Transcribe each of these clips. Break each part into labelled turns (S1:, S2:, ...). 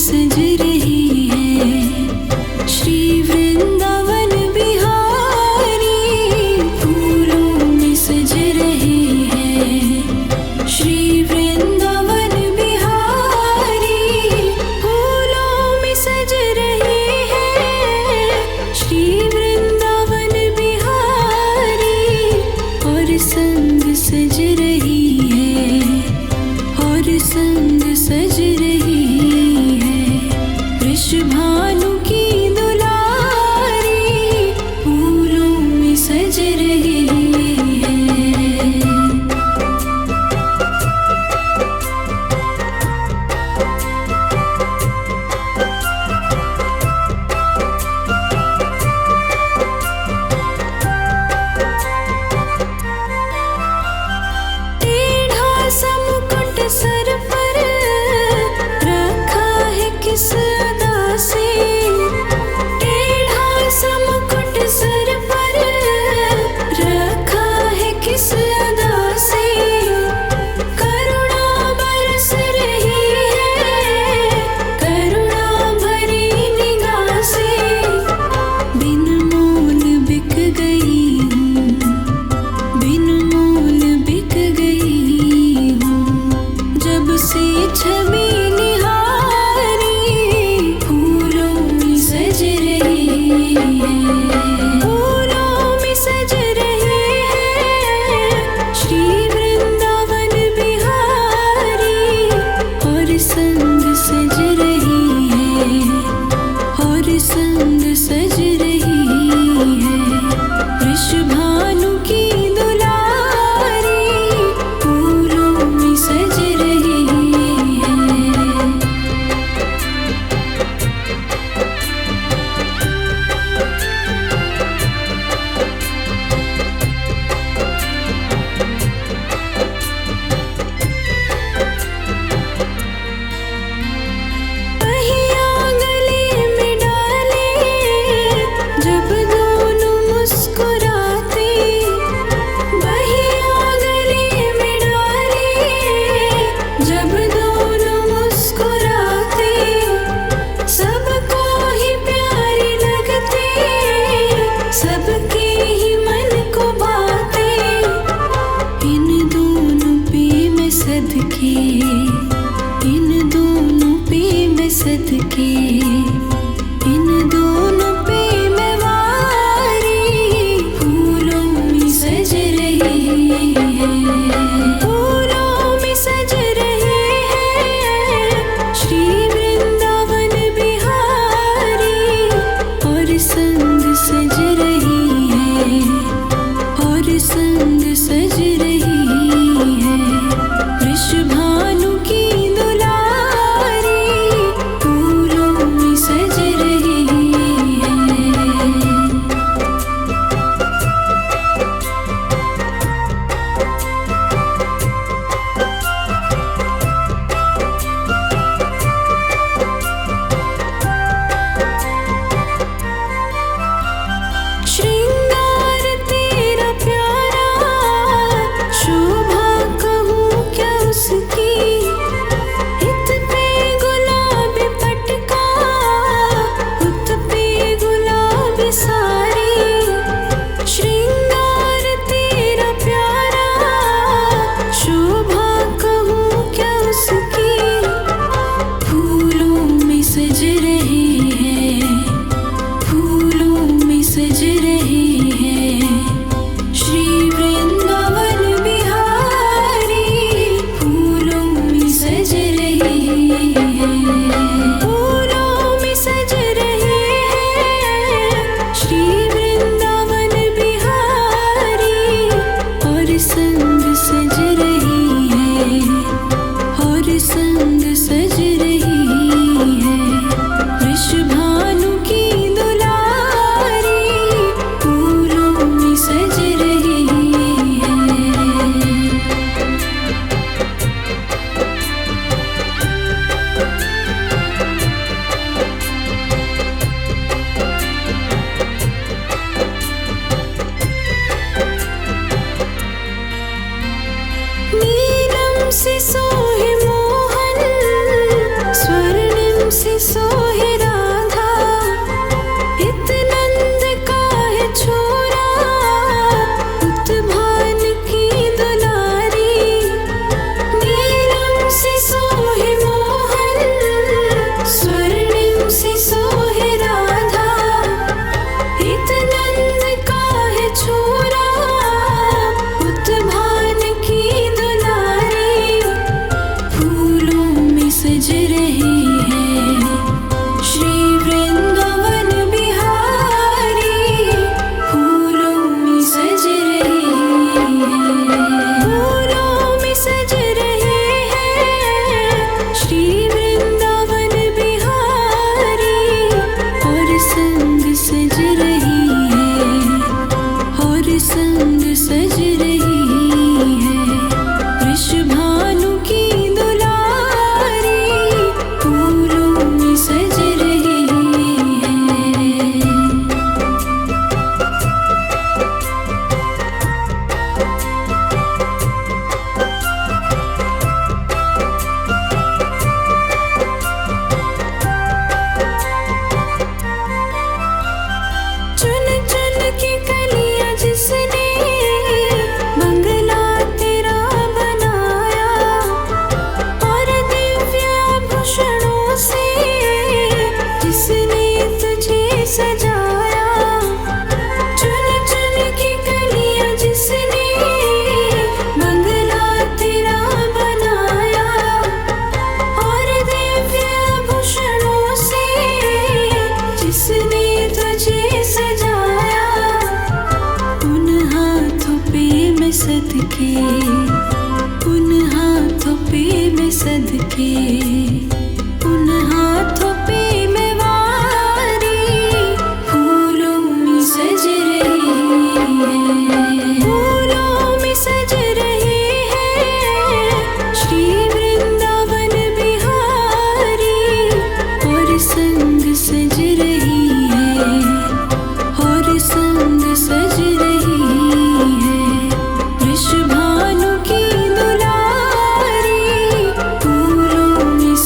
S1: सज रही है श्री वृंदावन बिहारी, फूलों में सज रही है श्री वृंदावन बिहारी, फूलों में सज रही है श्री वृंदावन बिहारी, और संग सज रही है, और संग सज रही है वृषभानु की दुलारी, फूलों में सज रही है। टेढ़ा सा मुकुट सर पर रखा है किस अदा से, टेढ़ा सा मुकुट सर पर रखा है किस अदा से, करुणा बरस रही है करुणा भरी निगाह से, बिन मोल बिक गई हूँ, बिन मोल बिक गई हूँ, जब से छवि निहारी, फूलों में सज रही है, फूलों में सज रही है श्री वृंदावन बिहारी, और संग सज रही है, और संग सज रही है वृषभानु की दुलारी, फूलों में सज रही है। पहिया गले में डाले जब दोनों मुस्कुराते, पहिया गले में डाले जब दोनों मुस्कुराते, सबको ही प्यारी लगते, सबके ही मन को भाते, इन दोनों पे मैं सदके, इन दोनों पे मैं सदके, इन दोनों पे मैं वारी, फूलों में सज रही है, फूलों में सज रही है श्री वृंदावन बिहारी, और संग सज रही है, और संग सज रही है वृषभानु की दुलारी, फूलों में सज रही है। श्रृंगार तेरा प्यारा, शोभा कहूँ क्या उसकी, इत पे गुलाबी पटका, उत पे गुलाबी सारी, श्रृंगार तेरा प्यारा, शोभा कहूँ क्या उसकी, फूलों में सज रही है, फूलों में सज रही है श्री वृंदावन बिहारी, फूलों में सज रही है, फूलों में सज रही है श्री वृंदावन बिहारी, और संग सज रही है, और संग सज रही है वृषभानु की दुलारी, फूलों में सज रही है। नीलम से सोहे मोहन सज रही है श्री वृंदावन बिहारी, फूलों में सज रही है, फूलों में सज रही है श्री वृंदावन बिहारी, और संग सज रही है, और संग सज रही है वृषभानु की दुलारी, फूलों में सज रही है। चुन चुन के कलियां जिसने बंगला तेरा बनाया, और दिव्य आभूषणों से जिसने तुझे सजाया, चुन चुन के कलियां जिसने बंगला तेरा बनाया, और दिव्य आभूषणों से जिसने तुझे सजाया, उन हाथों पे मैं सदके, उन हाथों पे मैं सदके, उन हाथों पे मैं वारी, फूलों में सज रही है, फूलों में सज रही है श्री वृंदावन बिहारी, और संग सज रही है, और संग सज रही है वृषभानु की दुलारी, फूलों में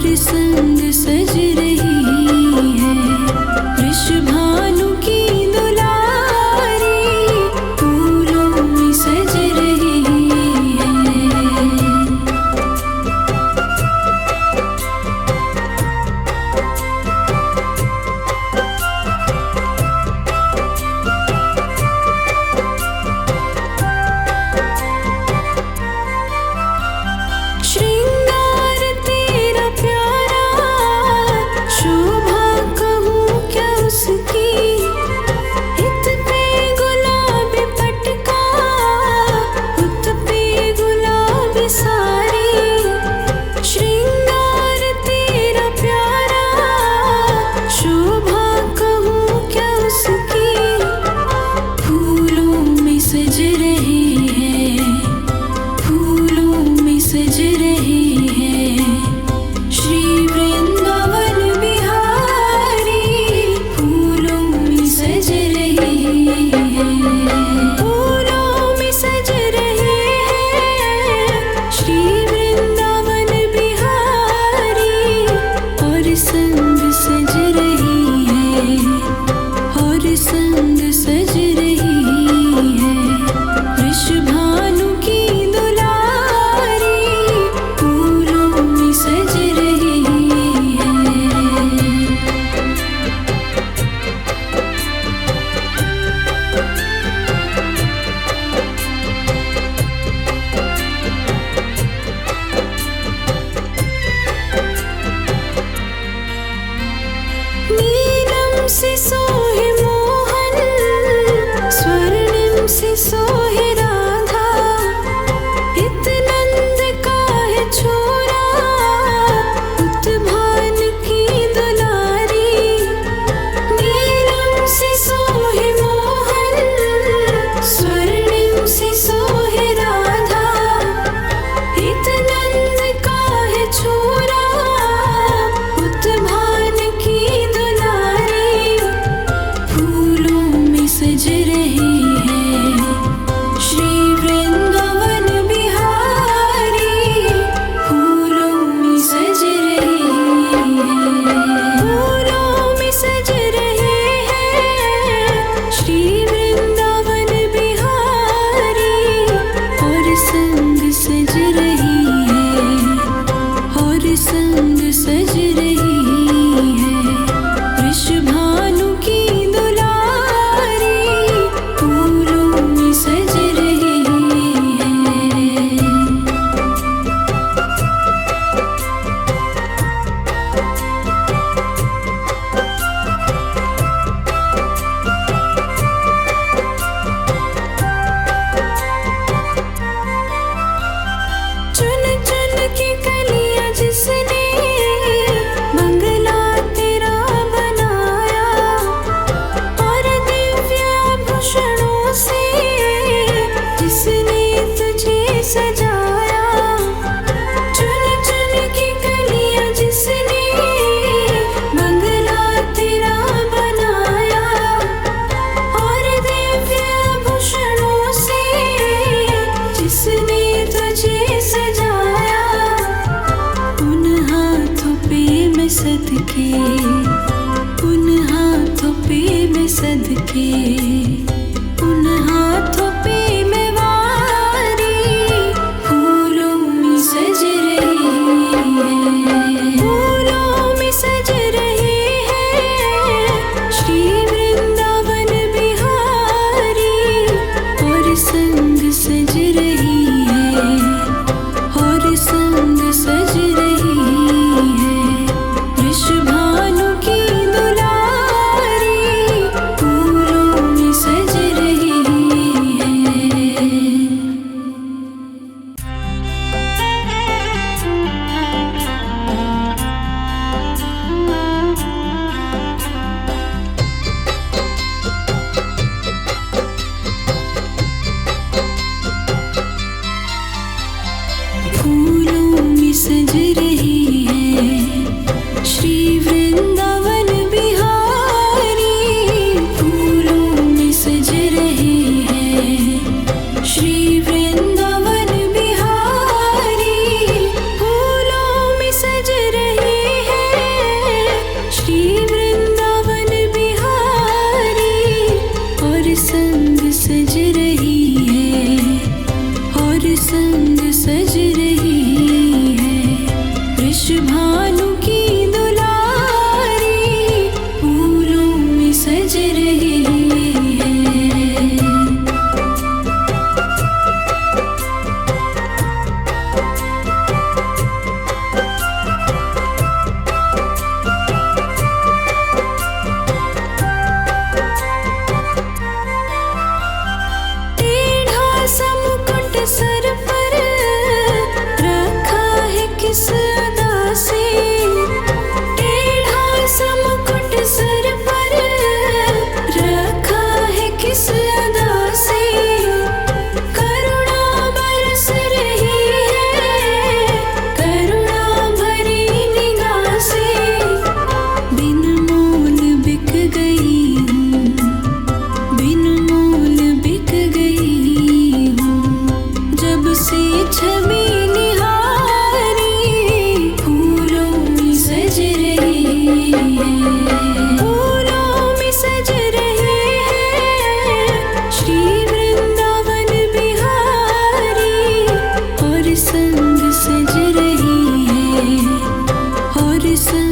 S1: और संग सज रही है वृषभानु की दुलारी, फूलों में सज रही है। श्रृंगार तेरा प्यारा, शोभा कहूँ क्या उसकी, इत पे गुलाब पटका, उत पे गुलाब सारी। श्रृंगार तेरा प्यारा, शोभा कहूँ क्या उसकी, फूलों में सज रही है, फूलों में सज रही है श्री वृंदावन बिहारी, फूलों में सज रही है, फूलों में सज रही है श्री वृंदावन बिहारी, और संग सज रही है, और संग सज रही है वृषभानु की दुलारी, फूलों में सज रही है। नीलम से सोहे मोहन, स्वर्णिम से सोहे राधा, इत नंद का है छोरा, उत भान की दुलारी। नीलम से सोहे मोहन, स्वर्णिम से सोहे राधा, इत नंद का है छोरा, उत भान की दुलारी, फूलों में सज रही है श्री वृंदावन बिहारी, फूलों में सज रही है, फूलों में सज रही है श्री वृंदावन बिहारी, और संग सज रही है, और संग सज रही है वृषभानु की दुलारी, फूलों में सज रही है। चुन चुन के कलियां जिसने बंगला तेरा बनाया, और दिव्याभूषणों से जिसने तुझे सजाया। चुन चुन के कलियां जिसने बंगला तेरा बनाया, और दिव्याभूषणों से जिसने तुझे सजाया। उन हाथों पे मैं सदके, उन हाथों पे मैं सदके, उन हाथों पे मैं वारी, फूलों में सज रही है, फूलों में सज रही है श्री वृंदावन बिहारी, और संग सज रही है, और संग सज रही है वृषभानु की दुलारी, फूलों में सज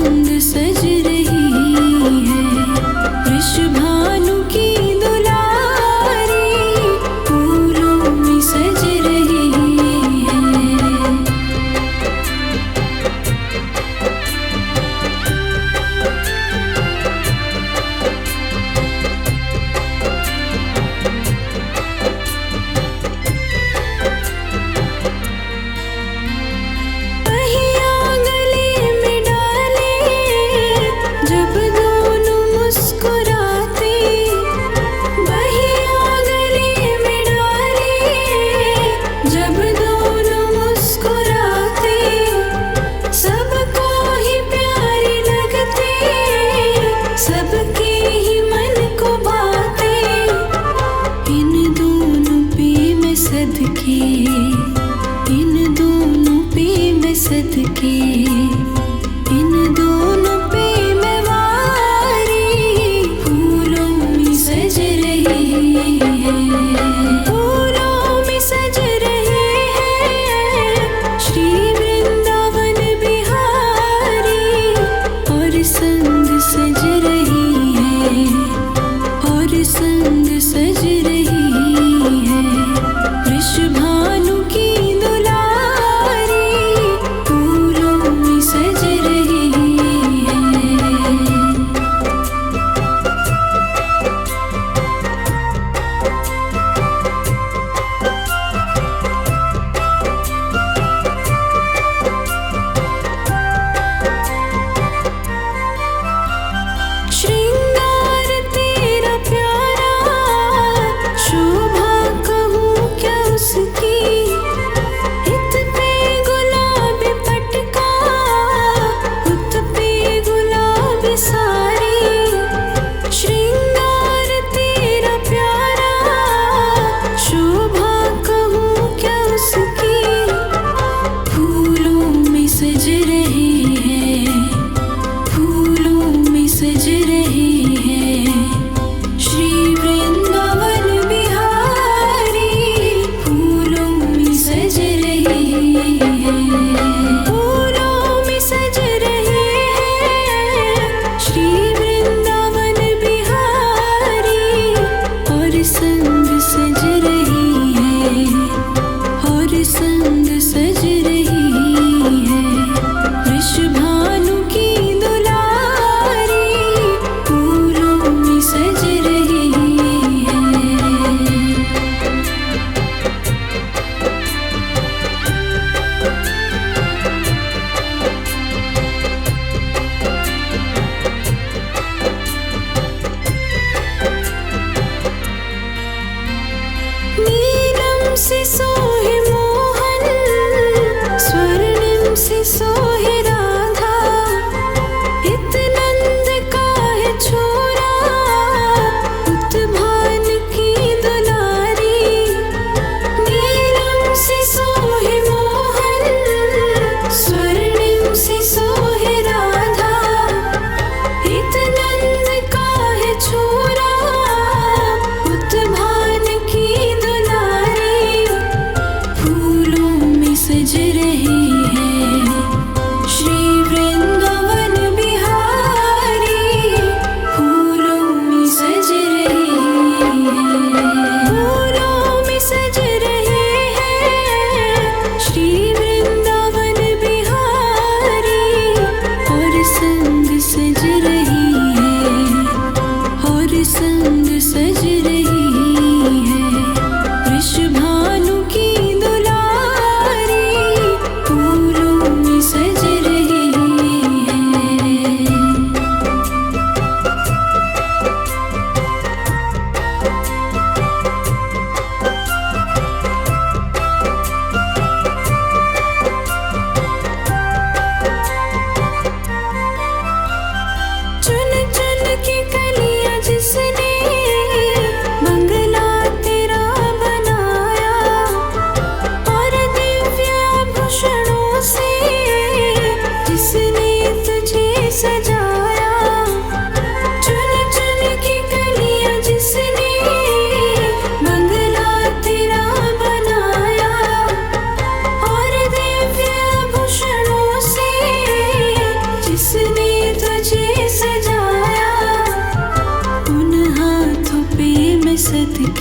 S1: संग सज रही है वृषभानु की दुलारी, फूलों में सज रही है। पहिया गले में डाले जब दोनों मुस्कुराते, पहिया गले में डाले जब दोनों मुस्कुराते, सबको ही प्यारे लगते, सबके ही मन को भाते। इन दोनों पे मैं सदके, इन दोनों पे मैं सदके, इन दोनों पे मैं वारी, फूलों में सज रही है, फूलों में सज रहे हैं श्री वृंदावन बिहारी, और संग सज रही है, और संग सज रही है वृषभानु की दुलारी, फूलों में सज रही है। श्रृंगार तेरा प्यारा, शोभा कहूँ क्या उसकी, इत पे गुलाब पटका, उत पे गुलाब सारी। श्रृंगार तेरा प्यारा, शोभा कहूँ क्या उसकी, फूलों में सज रही है, फूलों में सज रही है श्री वृंदावन बिहारी, फूलों में सज रही है, फूलों में सज रहे हैं श्री वृंदावन बिहारी, और संग सज रही है, और संग सज रही है वृषभानु की दुलारी, फूलों में सज रही है। नीलम से सोहे मोहन, स्वर्णिम से सोहे राधा, इत नंद का है छोरा, उत भान की दुलारी। नीलम से सोहे मोहन, स्वर्णिम से सोहे राधा, इत नंद का है छोरा, उत भान की दुलारी, फूलों में सज रही है श्री वृंदावन बिहारी, फूलों में सज रही है, फूलों में सज रहे हैं श्री वृंदावन बिहारी, और संग सज रही है, और संग सज रही है वृषभानु की दुलारी, फूलों में सज रही है।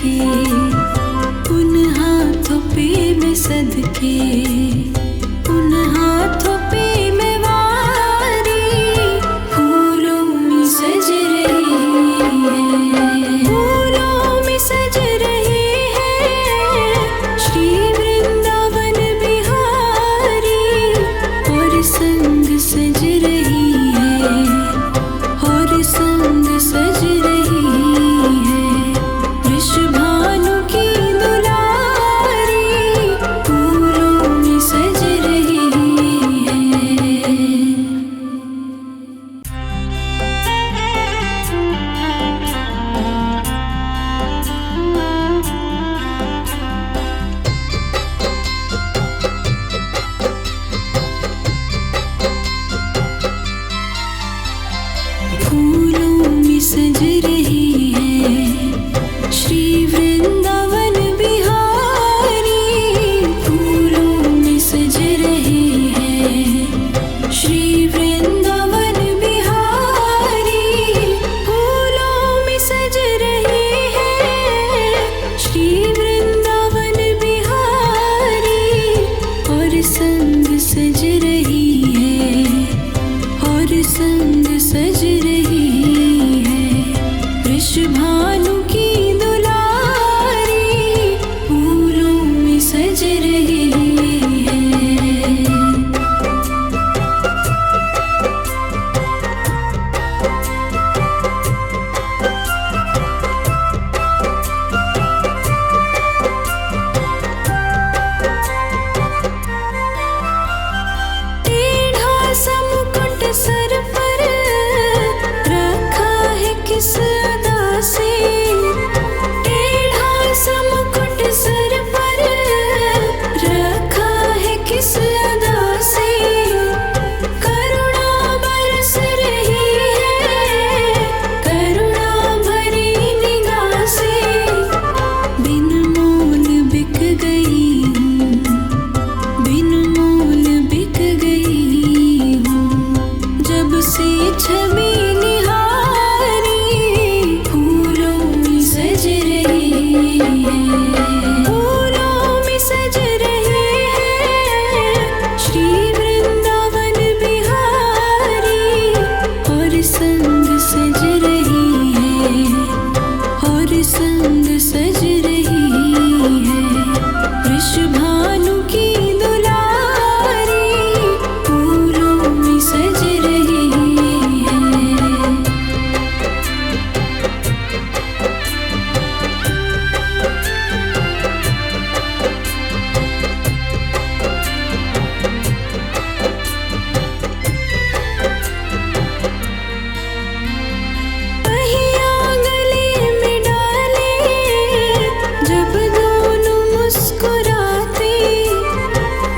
S1: के, उन हाथों पे मैं सदके, उन हाथों पे मैं वारी फूलों में सज रही है, फूलों में सज रही है श्री वृंदावन बिहारी, और संग सज रही है, और संग सज रही है वृषभानु की दुलारी, फूलों में सज रही है। फूलों में सज रही है श्री वृंदावन बिहारी, फूलों में सज रही है श्री वृंदावन बिहारी, फूलों में सज रही है श्री वृंदावन बिहारी, और संग सज रही है, और संग सज रही है वृषभानु की दुलारी, फूलों में सज रही है। टेढ़ा सा मुकुट सर पर रखा है किस अदा से, टेढ़ा सा मुकुट सर पर रखा है किस अदा से, करुणा बरस रही है करुणा भरी निगाह से, बिन मोल बिक गई हूँ, बिन मोल बिक गई हूँ, जब से छवि निहारी, फूलों में सज रही है, फूलों में सज रही है श्री वृंदावन बिहारी, और संग सज रही है, और संग सज रही है वृषभानु की दुलारी, फूलों में सज रही है। पहिया गले में डाले जब दोनों मुस्कुराते,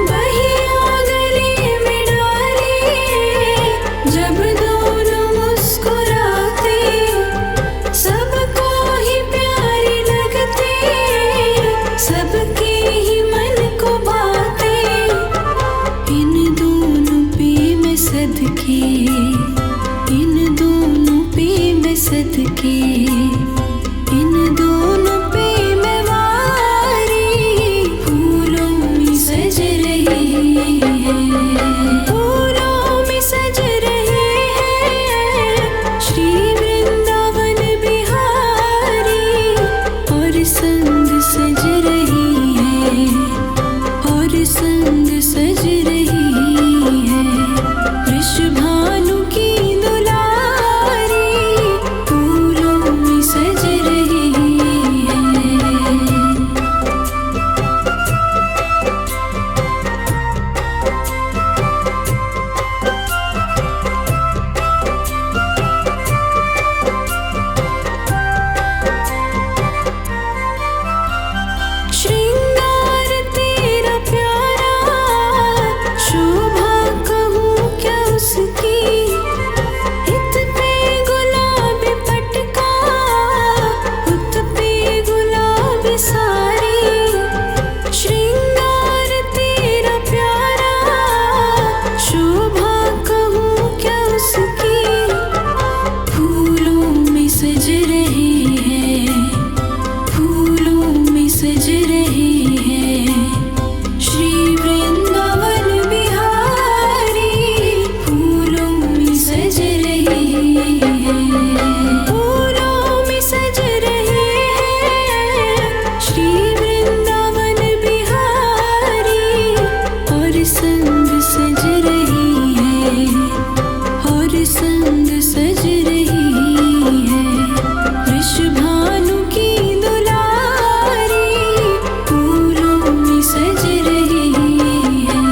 S1: पहिया गले में डाले जब दोनों मुस्कुराते, सबको ही प्यारी लगते, सबके ही मन को भाते, इन दोनों पे मैं सदके, इन दोनों पे मैं सदके, इन दोनों पे मैं वारी, फूलों में सज रही है, फूलों में सज रही है श्री वृंदावन बिहारी, और संग सज रही है, और संग सज रही है वृषभानु की दुलारी, फूलों और संग सज रही है वृषभानु की दुलारी, फूलों में सज रही है।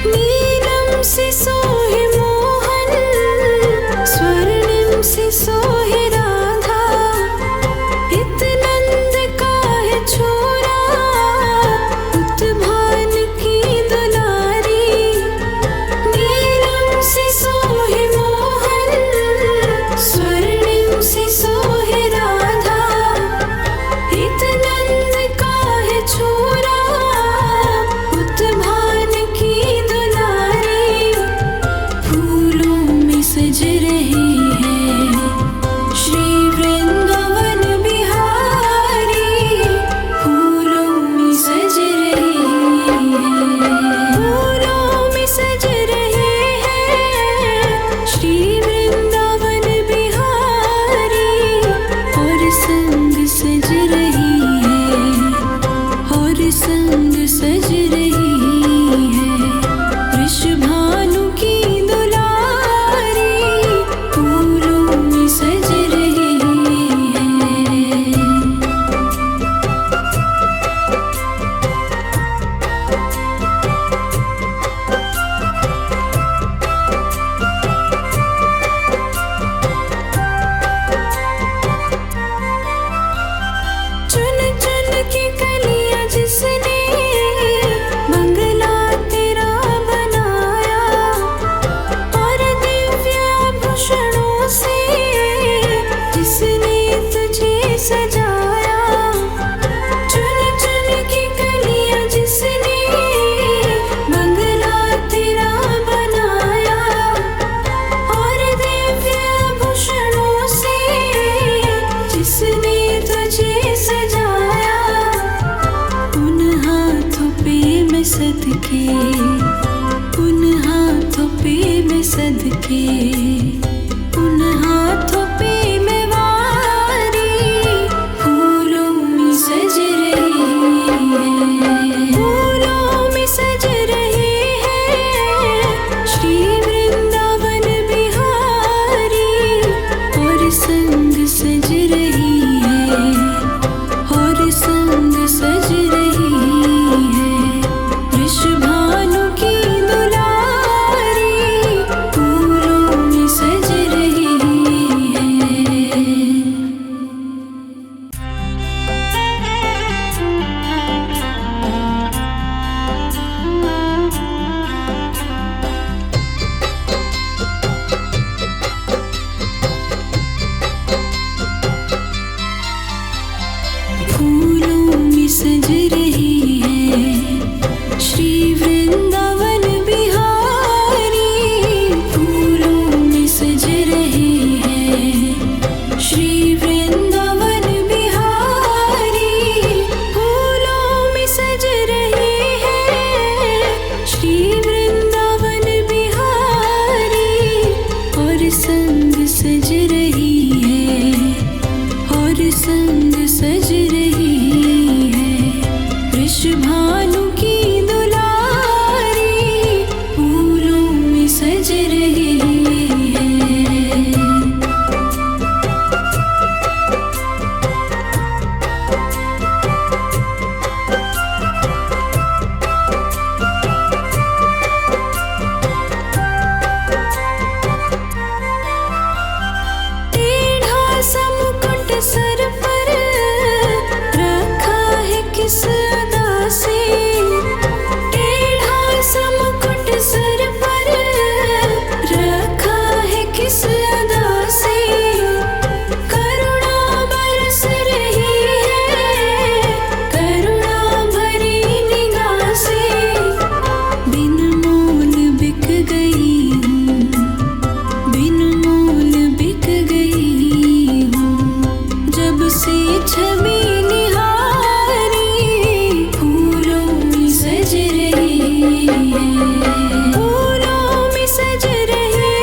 S1: नीलम से सोहे मोहन, स्वर्णिम से सोहे राधा, इत नंद का है छोरा, उत्भान की दुलारी। नीलम से सोहे मोहन, स्वर्णिम से सोहे राधा, इत नंद का है छोरा, उत्भान की दुलारी। फूलों में सज रही है श्री वृंदावन बिहारी, फूलों में सज रही है, फूलों में सज रही है श्री वृंदावन बिहारी। और संग सज रही है, और संग सज रही है वृषभानु की दुलारी, फूलों में सज रही है। चुन चुन के कलियां जिसने बंगला तेरा बनाया, और दिव्य आभूषणों से जिसने तुझे सजाया। चुन चुन के कलियां जिसने बंगला तेरा बनाया, और दिव्य आभूषणों से जिसने तुझे सजाया। उन हाथों पे मैं सदके, उन हाथों पे मैं सदके, उन हाथों पे मैं वारी, फूलों में सज रही है, फूलों में सज रही है श्री वृंदावन बिहारी। और संग सज रही है, और संग सज रही है वृषभानु की दुलारी, फूलों में सज रही है। फूलों में सज रही है श्री वृंदावन बिहारी, फूलों में सज रही है श्री वृंदावन बिहारी, फूलों में सज रही है श्री वृंदावन बिहारी। और संग सज रही है, और संग सज रही है वृषभानु की दुलारी, फूलों में सज रही है। टेढ़ा सा मुकुट सर पर रखा है किस अदा से, टेढ़ा सा मुकुट सर पर रखा है किस अदा से। करुणा बरस रही है, करुणा भरी निगाह से, बिन मोल बिक गई हूँ, बिन मोल बिक गई हूँ, जब से छवि निहारी, फूलों में सज रही है, फूलों में सज रही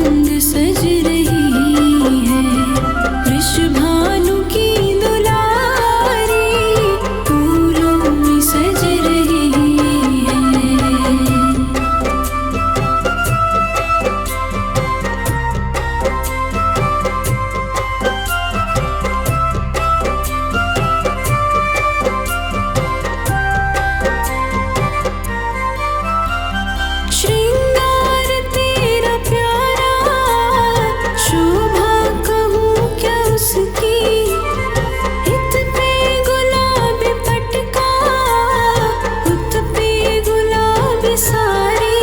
S1: संग सज रही है वृषभानु की दुलारी, फूलों में सज रही है। श्रृंगार तेरा प्यारा, शोभा कहूँ क्या उसकी, हित पे गुलाब पटका, हुत पे गुलाब सारी।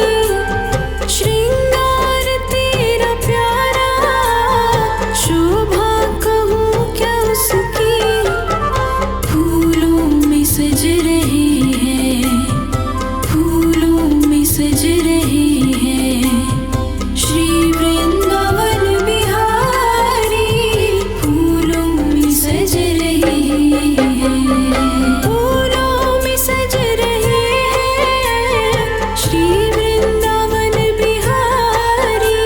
S1: श्रृंगार तेरा प्यारा, शोभा कहूँ क्या उसकी, फूलों में सज रही है, फूलों में सज रही है श्री वृंदावन बिहारी, फूलों में सज रही है, फूलों में सज रही है श्री वृंदावन बिहारी,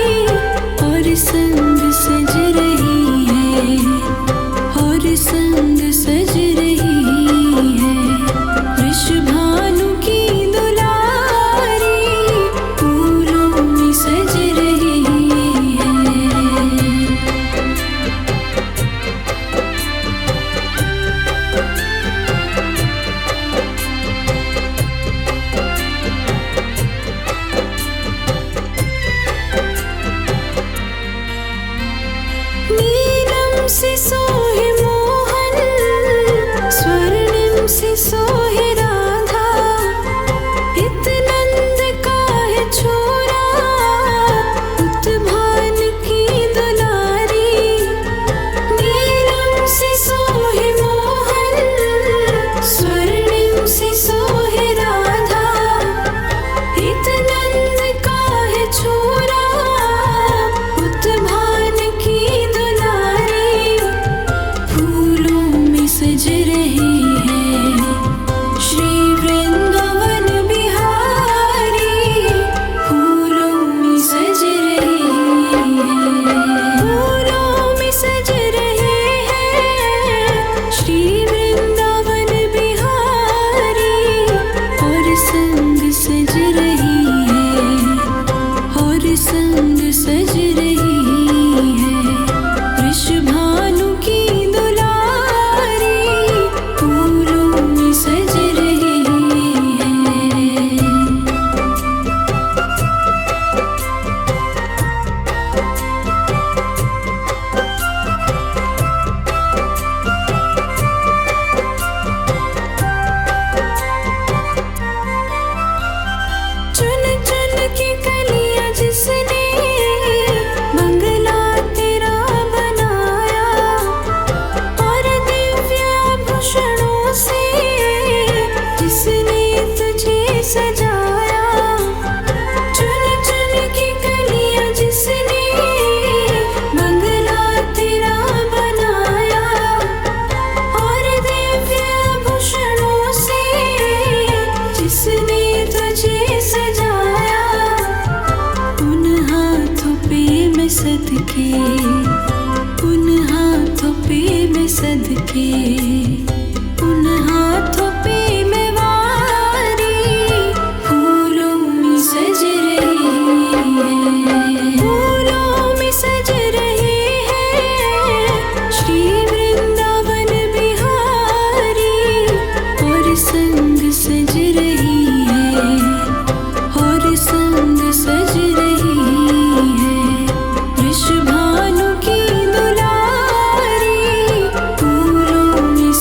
S1: और संग सज रही है, और संग सज रही है वृषभानु की दुलारी, फूलों में सज रही है। नीलम से सोहे मोहन, स्वर्णिम से सोहे राधा, इत नंद का है छोरा, उत भान की दुलारी। नीलम से सोहे मोहन, स्वर्णिम से सोहे राधा, इत नंद का है छोरा, उत भान की दुलारी, फूलों में सज रही है श्री वृंदावन बिहारी, फूलों में सज रही है, फूलों में सज रही है श्री वृंदावन बिहारी, और संग सज रही है, और संग सज रही है वृषभानु की दुलारी, फूलों में सज रही है। चुन चुन के कलियां जिसने बंगला तेरा बनाया, और दिव्य आभूषणों से जिसने तुझे सजाया। चुन चुन के कलियां जिसने बंगला तेरा बनाया, और दिव्य आभूषणों से जिसने तुझे सजाया। उन हाथों पे मैं सदके, उन हाथों पे मैं सदके, उन हाथों पे मैं वारी, फूलों में सज रही है, फूलों में सज रही है श्री वृंदावन बिहारी, और संग सज रही है, और संग सज रही है वृषभानु की दुलारी, फूलों में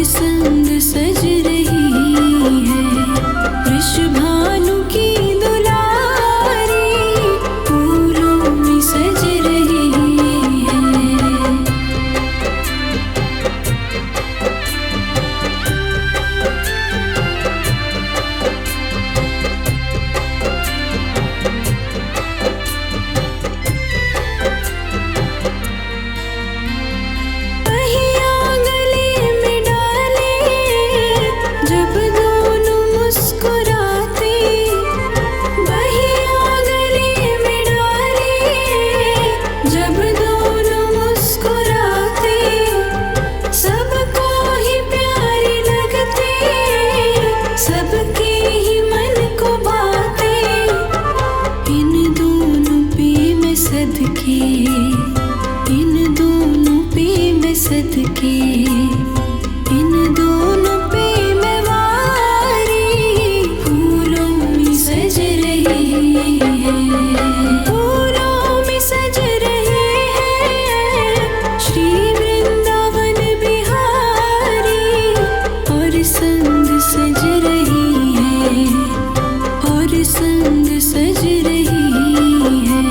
S1: संग सज रही है वृषभानु की दुलारी, फूलों में सज रही है। पहिया गले में डाले जब दोनों मुस्कुराते, पहिया गले में डाले जब दोनों मुस्कुराते, सबको ही प्यारे लगते, सबके ही मन को बाते। इन दोनों पे मैं सदके, इन दोनों पे मैं सदके, इन दोनों पे मैं वारी, फूलों में सज रही है, फूलों में सज रहे हैं श्री वृंदावन बिहारी, और संग सज रही है, और संग सज रही है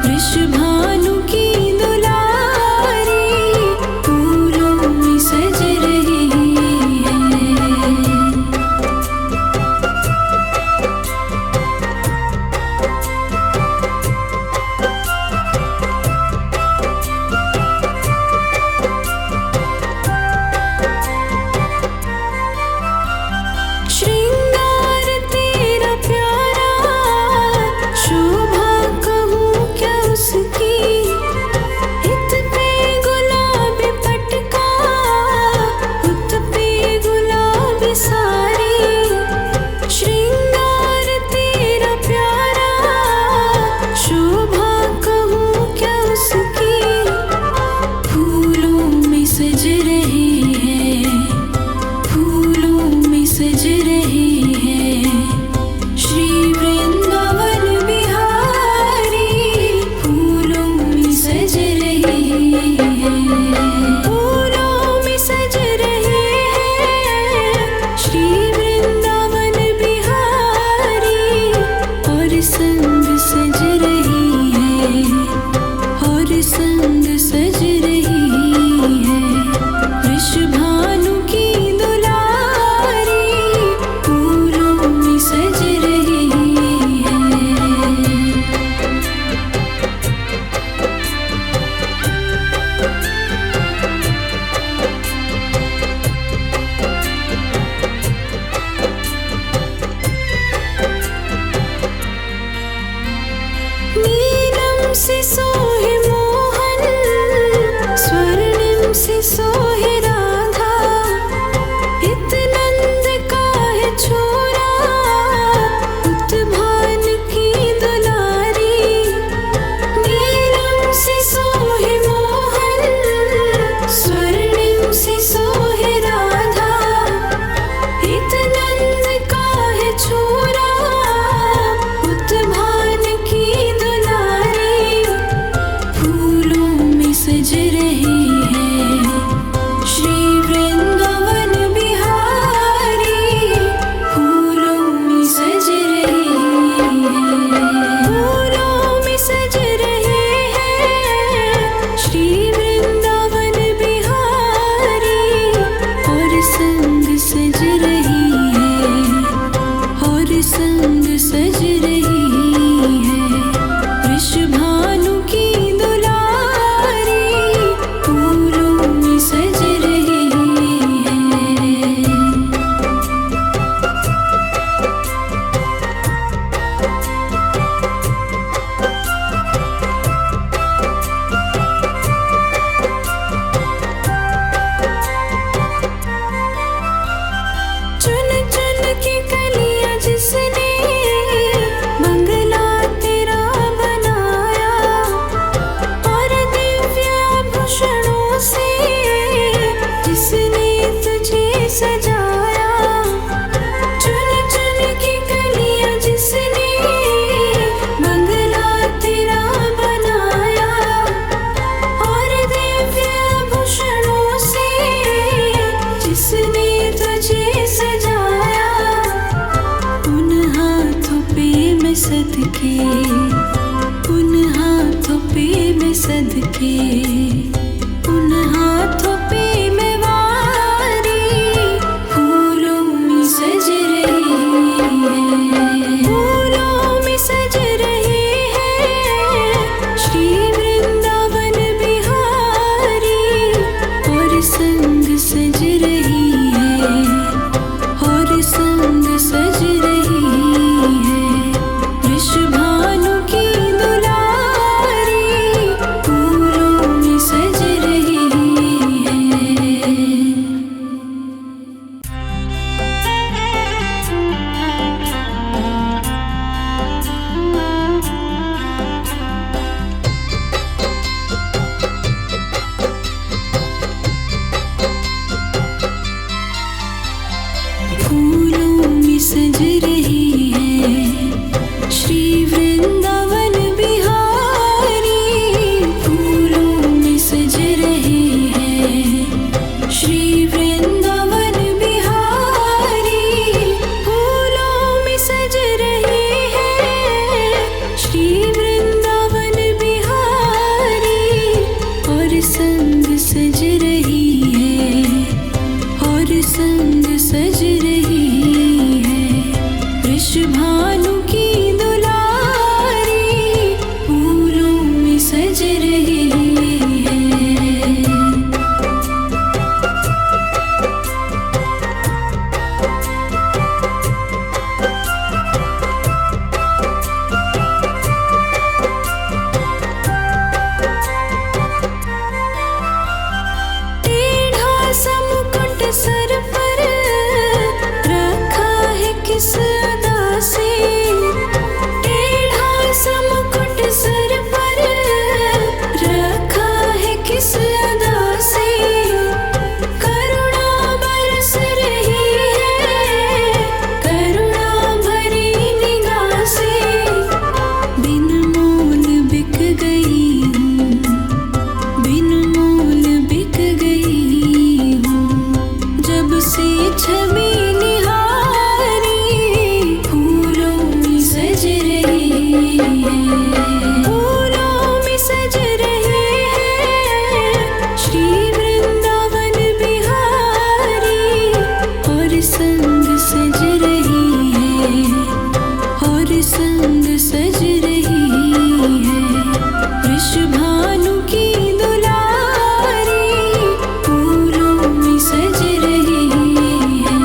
S1: वृषभानु की दुलारी, फूलों में सज रही है। श्रृंगार तेरा प्यारा, शोभा कहूँ क्या उसकी, इत पे गुलाबी पटका, उत पे गुलाबी सारी। श्रृंगार तेरा प्यारा, शोभा कहूँ क्या उसकी, फूलों में सज रही है, फूलों में सज रही है श्री वृंदावन बिहारी, फूलों में सज रही है, फूलों में सज रहे हैं श्री वृंदावन बिहारी, और संग सज रही है, और संग सज रही है वृषभानु की दुलारी, फूलों में सज रही है। नीलम से सोहे मोहन, स्वर्णिम से सोहे राधा, इत नंद का है छोरा, उत भान की दुलारी। नीलम से सोहे मोहन, स्वर्णिम से सोहे राधा, इत नंद का है छोरा, उत भान की दुलारी, फूलों में सज रही है, के उन हाथों पे मैं वारी फूलों में सज रही है, फूलों में सज रही है श्री वृंदावन बिहारी, और संग सज रही है, और संग सज रही है वृषभानु की दुलारी, फूलों में सज रही है। फूलों में सज रही है श्री वृंदावन बिहारी, फूलों में सज रही है श्री वृंदावन बिहारी, फूलों में सज रही है श्री वृंदावन बिहारी, और संग सज रही है, और संग सज रही है वृषभानु की दुलारी, फूलों में सज रही है। टेढ़ा सा मुकुट सर पर रखा है किस अदा से, टेढ़ा सा मुकुट सर पर रखा है किस अदा से, करुणा बरस रही है करुणा भरी निगाह से, बिन मोल बिक गई हूँ, बिन मोल बिक गई हूँ, जब से छवि निहारी, फूलों में सज रही है, फूलों में सज रही है श्री वृंदावन बिहारी, और संग सज रही है, और संग सज रही है वृषभानु की दुलारी, फूलों में सज रही है।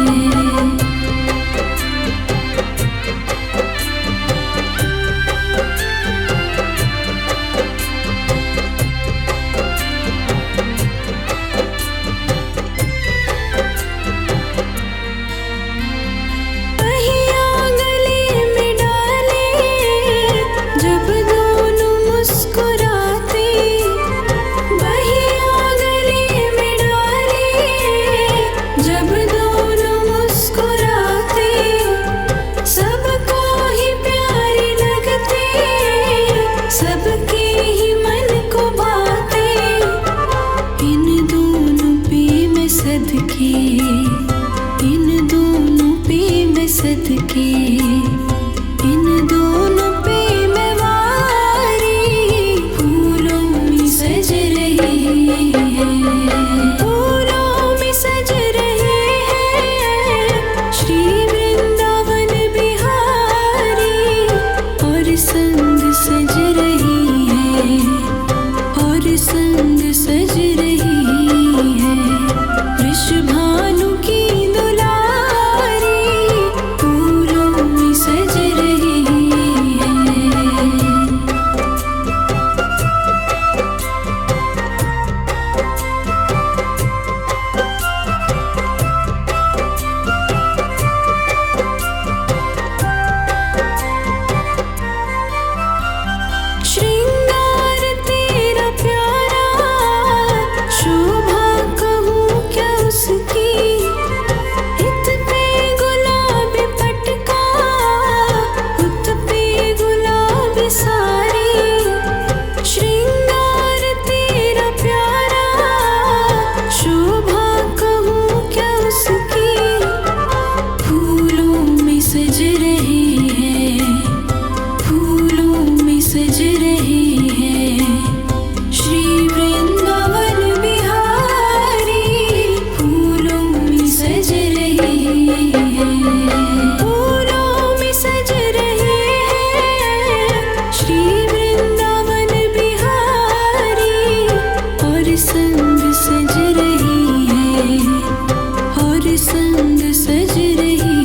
S1: संग सज रही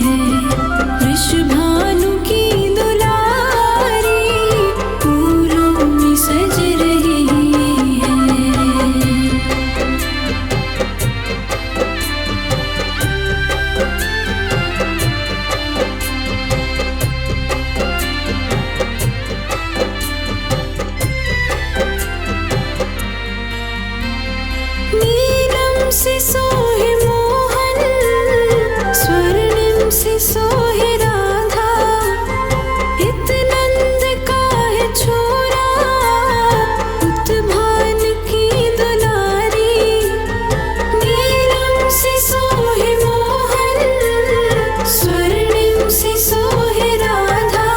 S1: है वृषभानु की दुलारी, फूलों में सज रही है। नीलम से सोहे मोहन, स्वर्णिम से सोहे राधा, इत नंद का है छोरा, उत्भान की दुलारी। नीलम से सोहे मोहन, स्वर्णिम से सोहे राधा,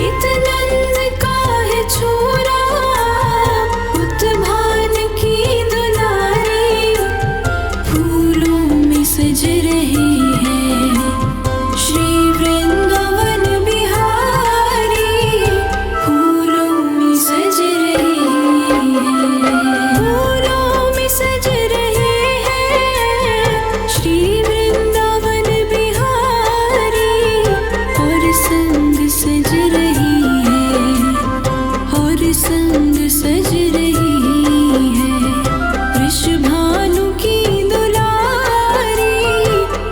S1: इत नंद का है छोरा, उत्भान की दुलारी, फूलों में सज रही है श्री वृंदावन बिहारी, फूलों में सज रही है, फूलों में सज रही है श्री वृंदावन बिहारी, और संग सज रही है, और संग सज रही है वृषभानु की दुलारी,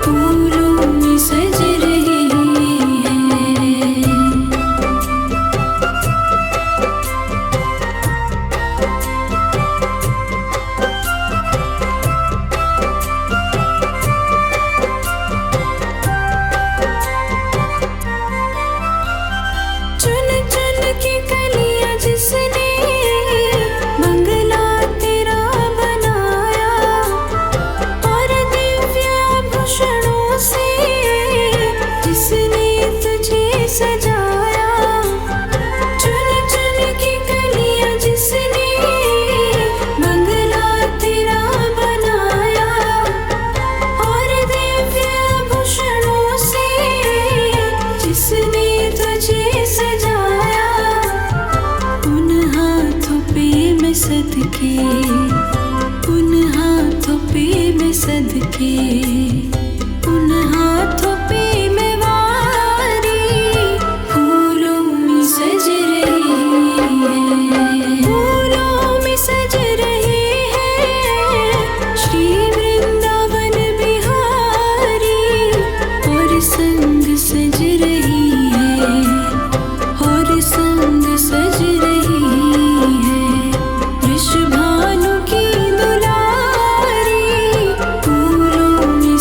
S1: फूलों में सज रही है। चुन चुन के कलियां जिसने बंगला तेरा बनाया, और दिव्य आभूषणों से जिसने तुझे सजाया। चुन चुन के कलियां जिसने बंगला तेरा बनाया, और दिव्य आभूषणों से जिसने तुझे सजाया। उन हाथों पे मैं सदके, उन हाथों पे मैं सदके, उन हाथों पे मैं वारी, फूलों में सज रही है, फूलों में सज रही है श्री वृंदावन बिहारी, और संग सज रही है, और संग सज रही है वृषभानु की दुलारी, फूलों में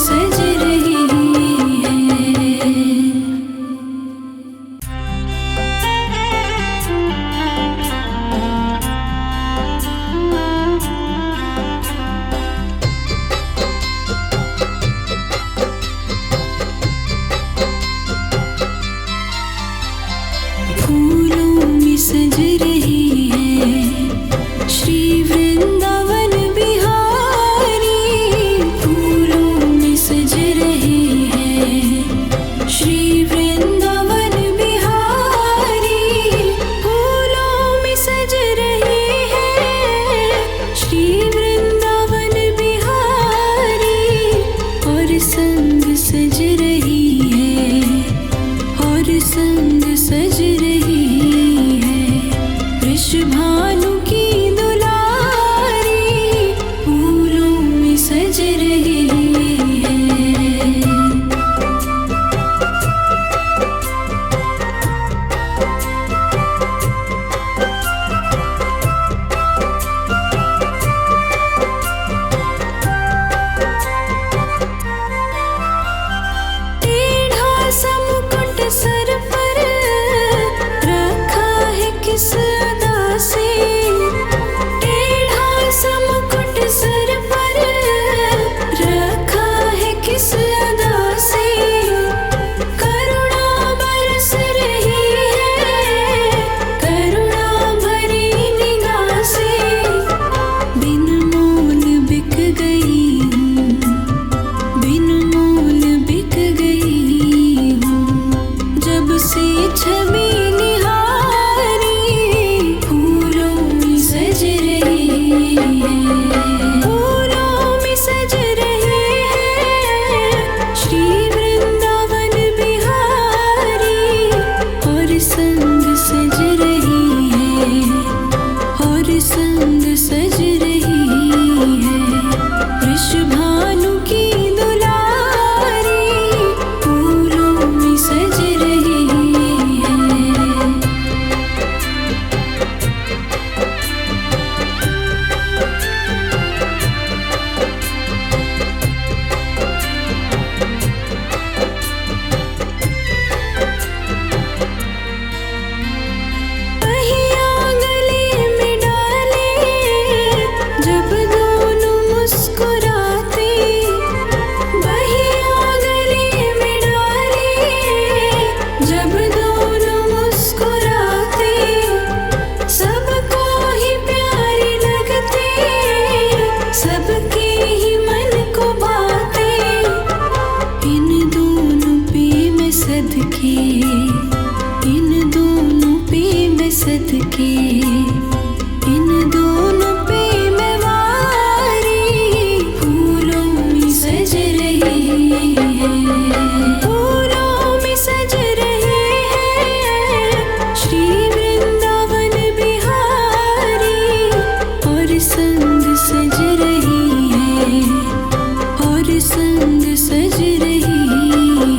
S1: और संग सज रही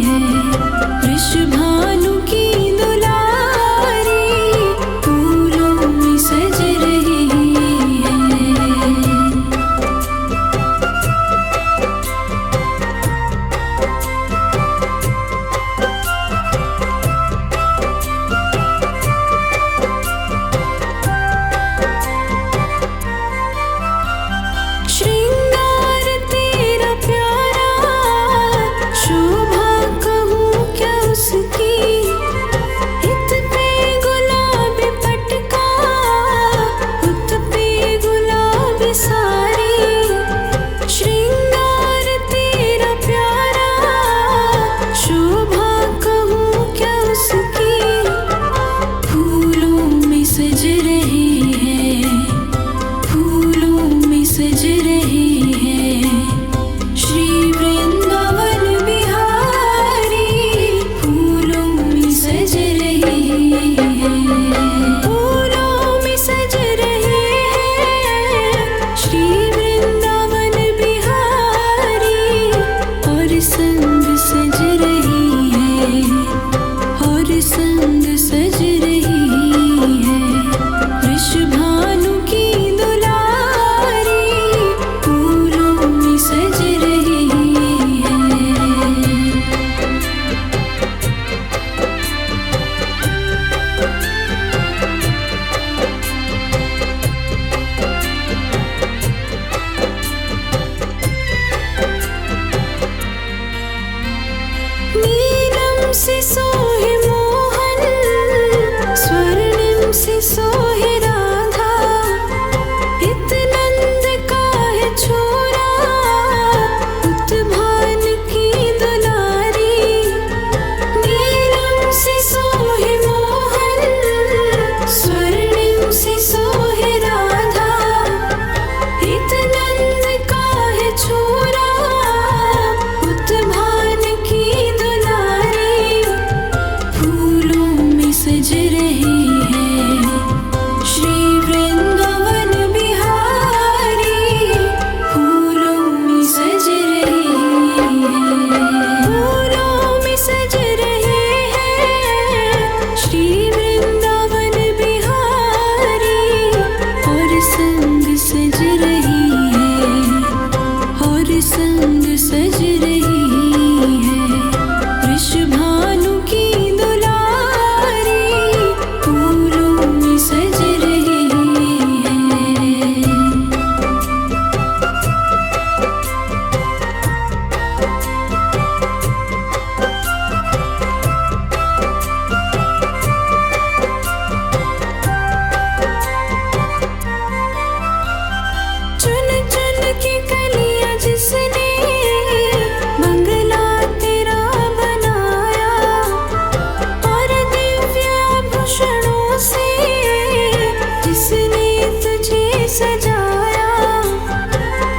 S1: है वृषभानु की दुलारी, फूलों में सज रही है। श्रृंगार तेरा प्यारा, शोभा कहूँ क्या उसकी, इत पे गुलाब पटका, उत पे गुलाब सारी। श्रृंगार तेरा प्यारा, शोभा कहूँ क्या उसकी, फूलों में सज रही है, फूलों में सज रही है। श्री वृंदावन बिहारी, फूलों में सज रही है, फूलों में सज रही है। श्री वृंदावन बिहारी, और संग सज रही है, और संग सज रही है वृषभानु की दुलारी, फूलों में सज रही है। नीलम से सोहे मोहन, स्वर्णिम से सोहे राधा, इत नंद का है छोरा, उत भान की दुलारी। नीलम से सोहे मोहन, स्वर्णिम से सोहे राधा, इत नंद का है छोरा, उत भान की दुलारी, फूलों में सज रही है श्री वृंदावन बिहारी, फूलों में सज रही है, फूलों में सज रही है श्री वृंदावन बिहारी, और संग सज रही है, और संग सज रही है वृषभानु की दुलारी, फूलों में सज रही है। चुन चुन के कलियां जिसने बंगला तेरा बनाया, और दिव्य आभूषणों से जिसने तुझे सजाया।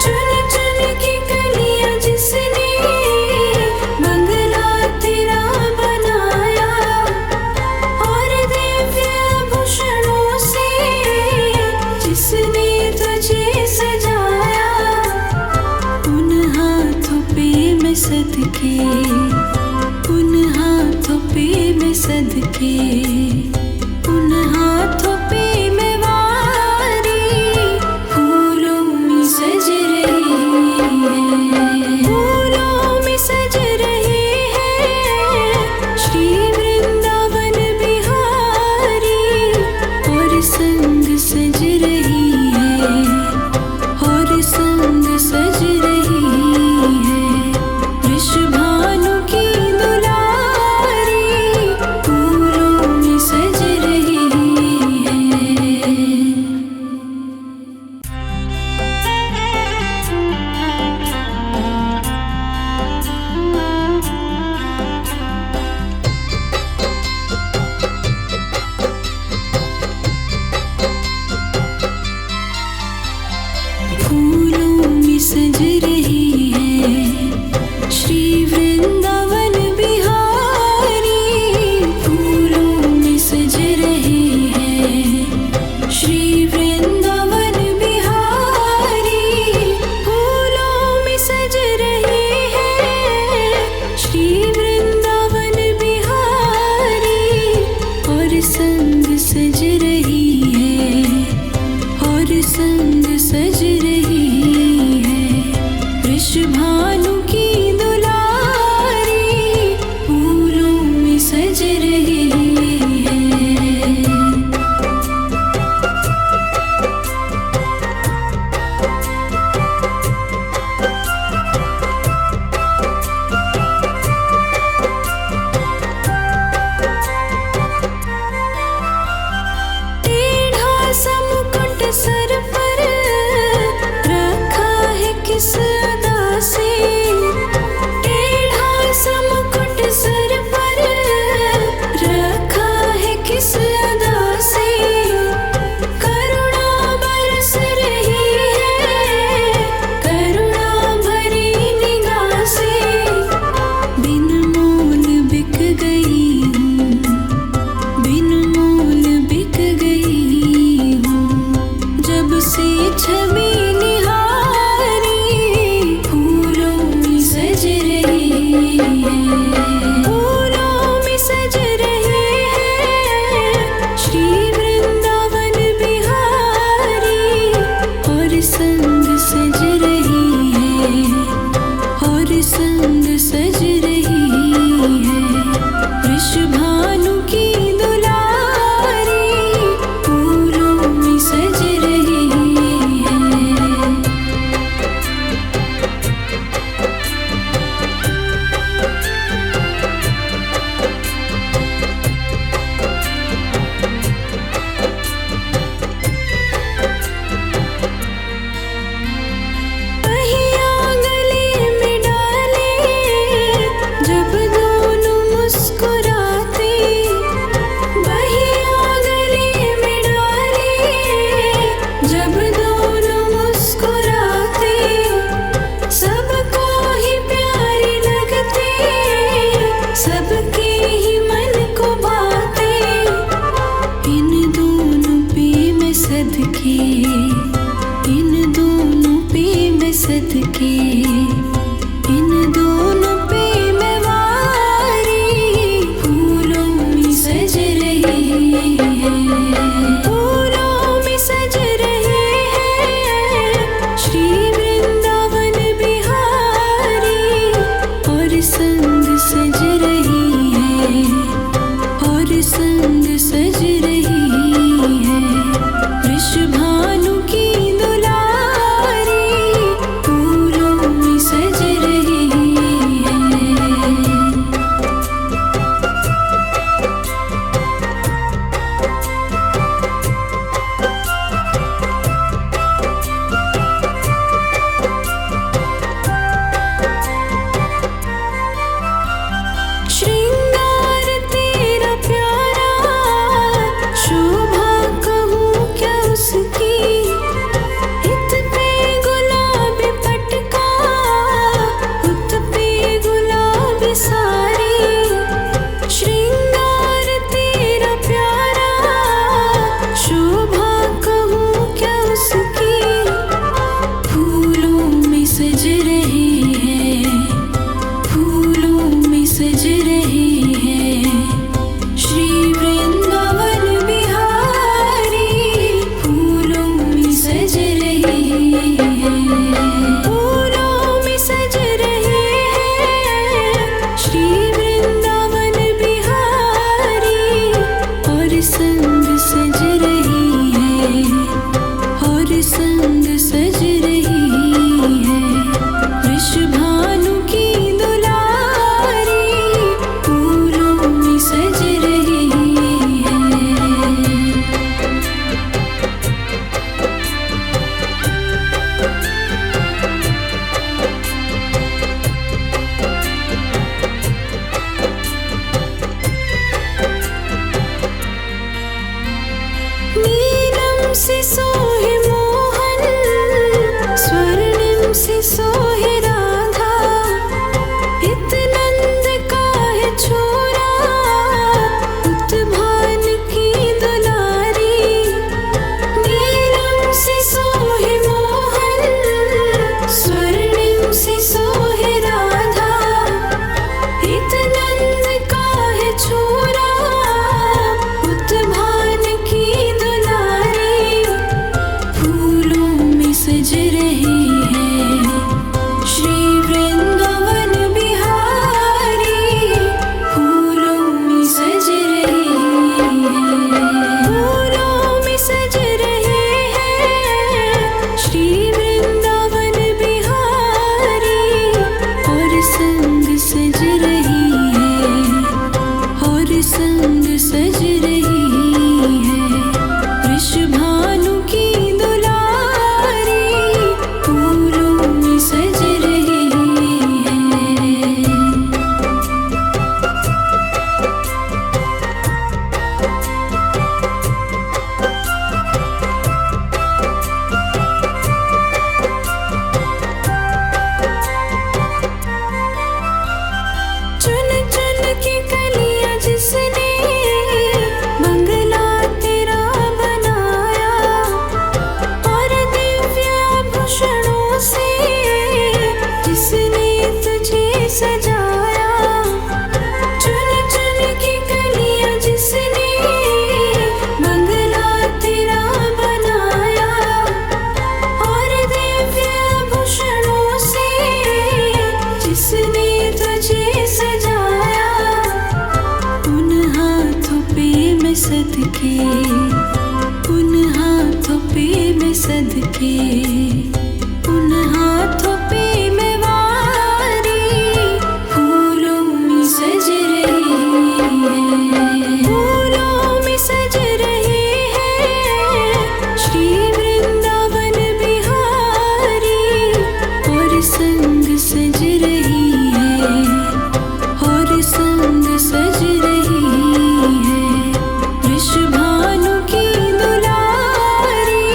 S1: चुन चुन के कलियां जिसने बंगला तेरा बनाया, और दिव्य आभूषणों से जिसने तुझे सजाया। उन हाथों पे मैं सदके, उन हाथों पे मैं सदके, उन हाथों पे मैं वारी, फूलों में सज रही है, फूलों में सज रही है श्री वृंदावन बिहारी, और संग सज रही है, और संग सज रही है वृषभानु की दुलारी, फूलों में संग सज रही है वृषभानु की दुलारी, फूलों में सज रही है। पहिया गले में डाले जब दोनों मुस्कुराते, पहिया गले में डाले जब दोनों मुस्कुराते, सबको ही प्यारे लगते, सबके ही मन को बाते। इन दोनों पे मैं सदके, इन दोनों पे मैं सदके, इन दोनों पे मैं वारी, फूलों में सज रही है, फूलों में सज रहे हैं श्री वृंदावन बिहारी, और संग सज रही है, और संग सज रही है वृषभानु की दुलारी, फूलों में सज रही है। श्रृंगार तेरा प्यारा, शोभा कहूँ क्या उसकी, इत पे गुलाब पटका, उत पे गुलाब सारी। श्रृंगार तेरा प्यारा, शोभा कहूँ क्या उसकी, फूलों में सज रही है, फूलों में सज रही है श्री वृंदावन बिहारी, फूलों में सज रही है, फूलों में सज रहे हैं श्री वृंदावन बिहारी, और संग सज रही है, और संग सज रही है वृषभानु की दुलारी, फूलों में सज रही है। नीलम से सोहे मोहन, स्वर्णिम से सोहे राधा, इत नंद का है छोरा, उत भान की दुलारी। नीलम से सोहे मोहन, स्वर्णिम से सोहे राधा, इत नंद का है छोरा, उत भान की दुलारी, फूलों में सज रही है श्री वृंदावन बिहारी, फूलों में सज रही है, फूलों में सज रहे हैं श्री वृंदावन बिहारी, और संग सज रही है, और संग सज रही है वृषभानु की दुलारी, फूलों में सज रही है। के, उन हाथों पे मैं सदके, उन हाथों पे मैं वारी फूलों में सज रही है, फूलों में सज रही है श्री वृंदावन बिहारी, और संग सज रही है, और संग सज रही है वृषभानु की दुलारी,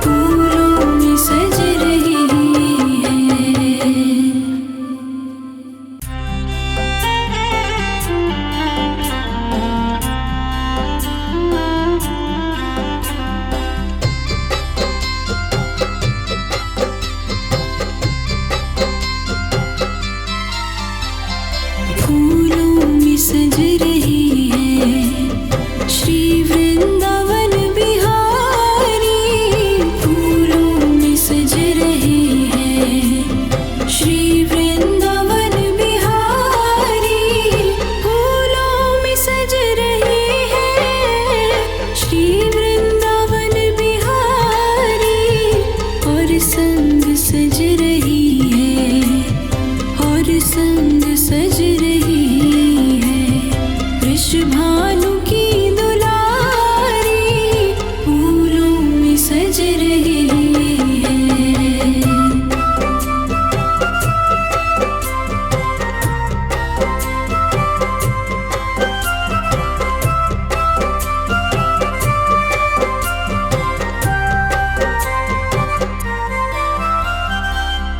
S1: फूलों में सज रही है। फूलों में सज रही है श्री वृंदावन बिहारी, फूलों में सज रही है श्री वृंदावन बिहारी, फूलों में सज रही है श्री वृंदावन बिहारी, और संग सज रही है, और संग सज रही है वृषभानु की दुलारी, फूलों में सज रही है।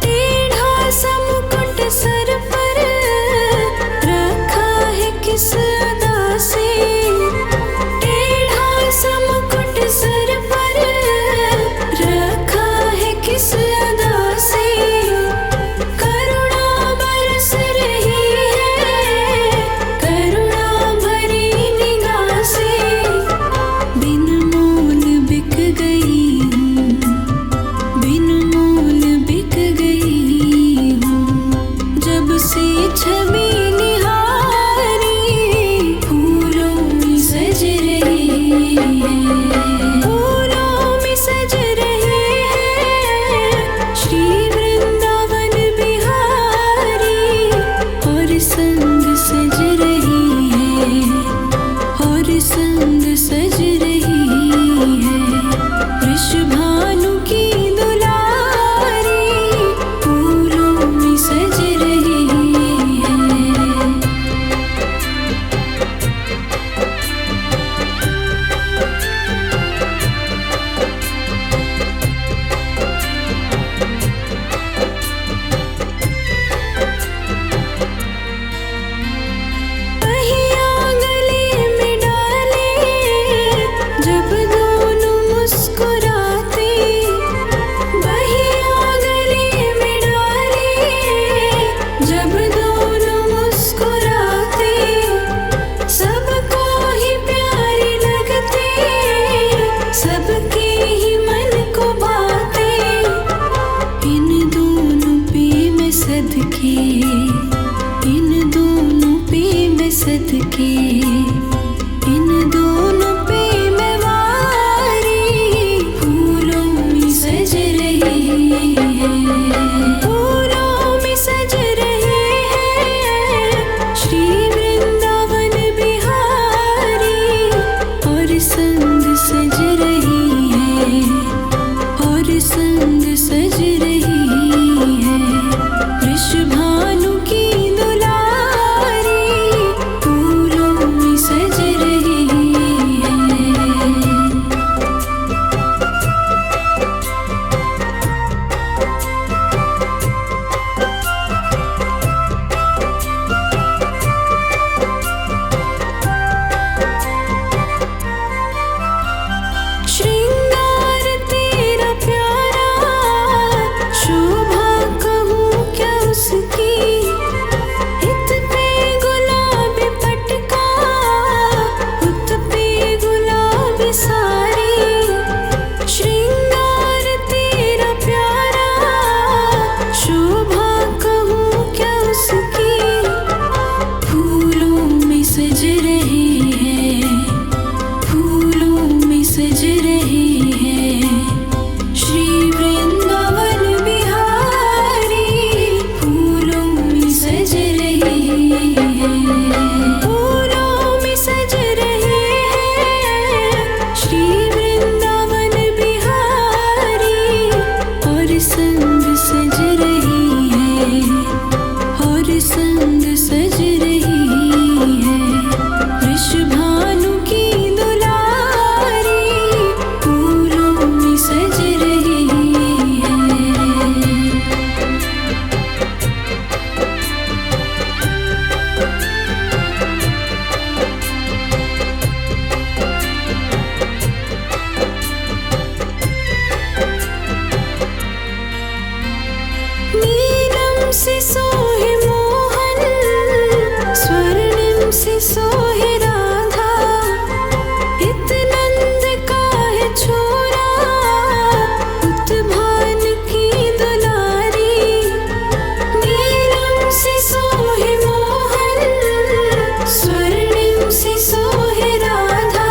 S1: टेढ़ा सा मुकुट सर पर रखा है किस अदा से, टेढ़ा सा मुकुट सर पर रखा है किस अदा से, करुणा बरस रही है करुणा भरी निगाह से, बिन मोल बिक गई हूँ, बिन मोल बिक गई हूँ, जब से छवि निहारी, फूलों में सज रही है, फूलों में सज रही है श्री वृंदावन बिहारी, और संग सज रही है, और संग सज रही है वृषभानु की दुलारी, फूलों में सज रही है। पहिया गले में डाले जब दोनों मुस्कुराते, पहिया गले में डाले जब दोनों मुस्कुराते, सबको ही प्यारे लगते, सबके ही मन को भाते, इन दोनों पे मैं सदके, इन दोनों पे मैं सदके, इन दोनों पे मैं वारी, फूलों में सज रही है, फूलों में सज रही है श्री वृंदावन बिहारी, और संग सज रही है, और संग सज रही है वृषभानु की दुलारी, फूलों में और संग सज रही है वृषभानु की दुलारी, फूलों में सज रही है। नीलम से सोहे मोहन, स्वर्णिम से सोहे राधा, इत नंद का है छोरा, उत्भान की दुलारी। नीलम से सोहे मोहन, स्वर्णिम से सोहे राधा,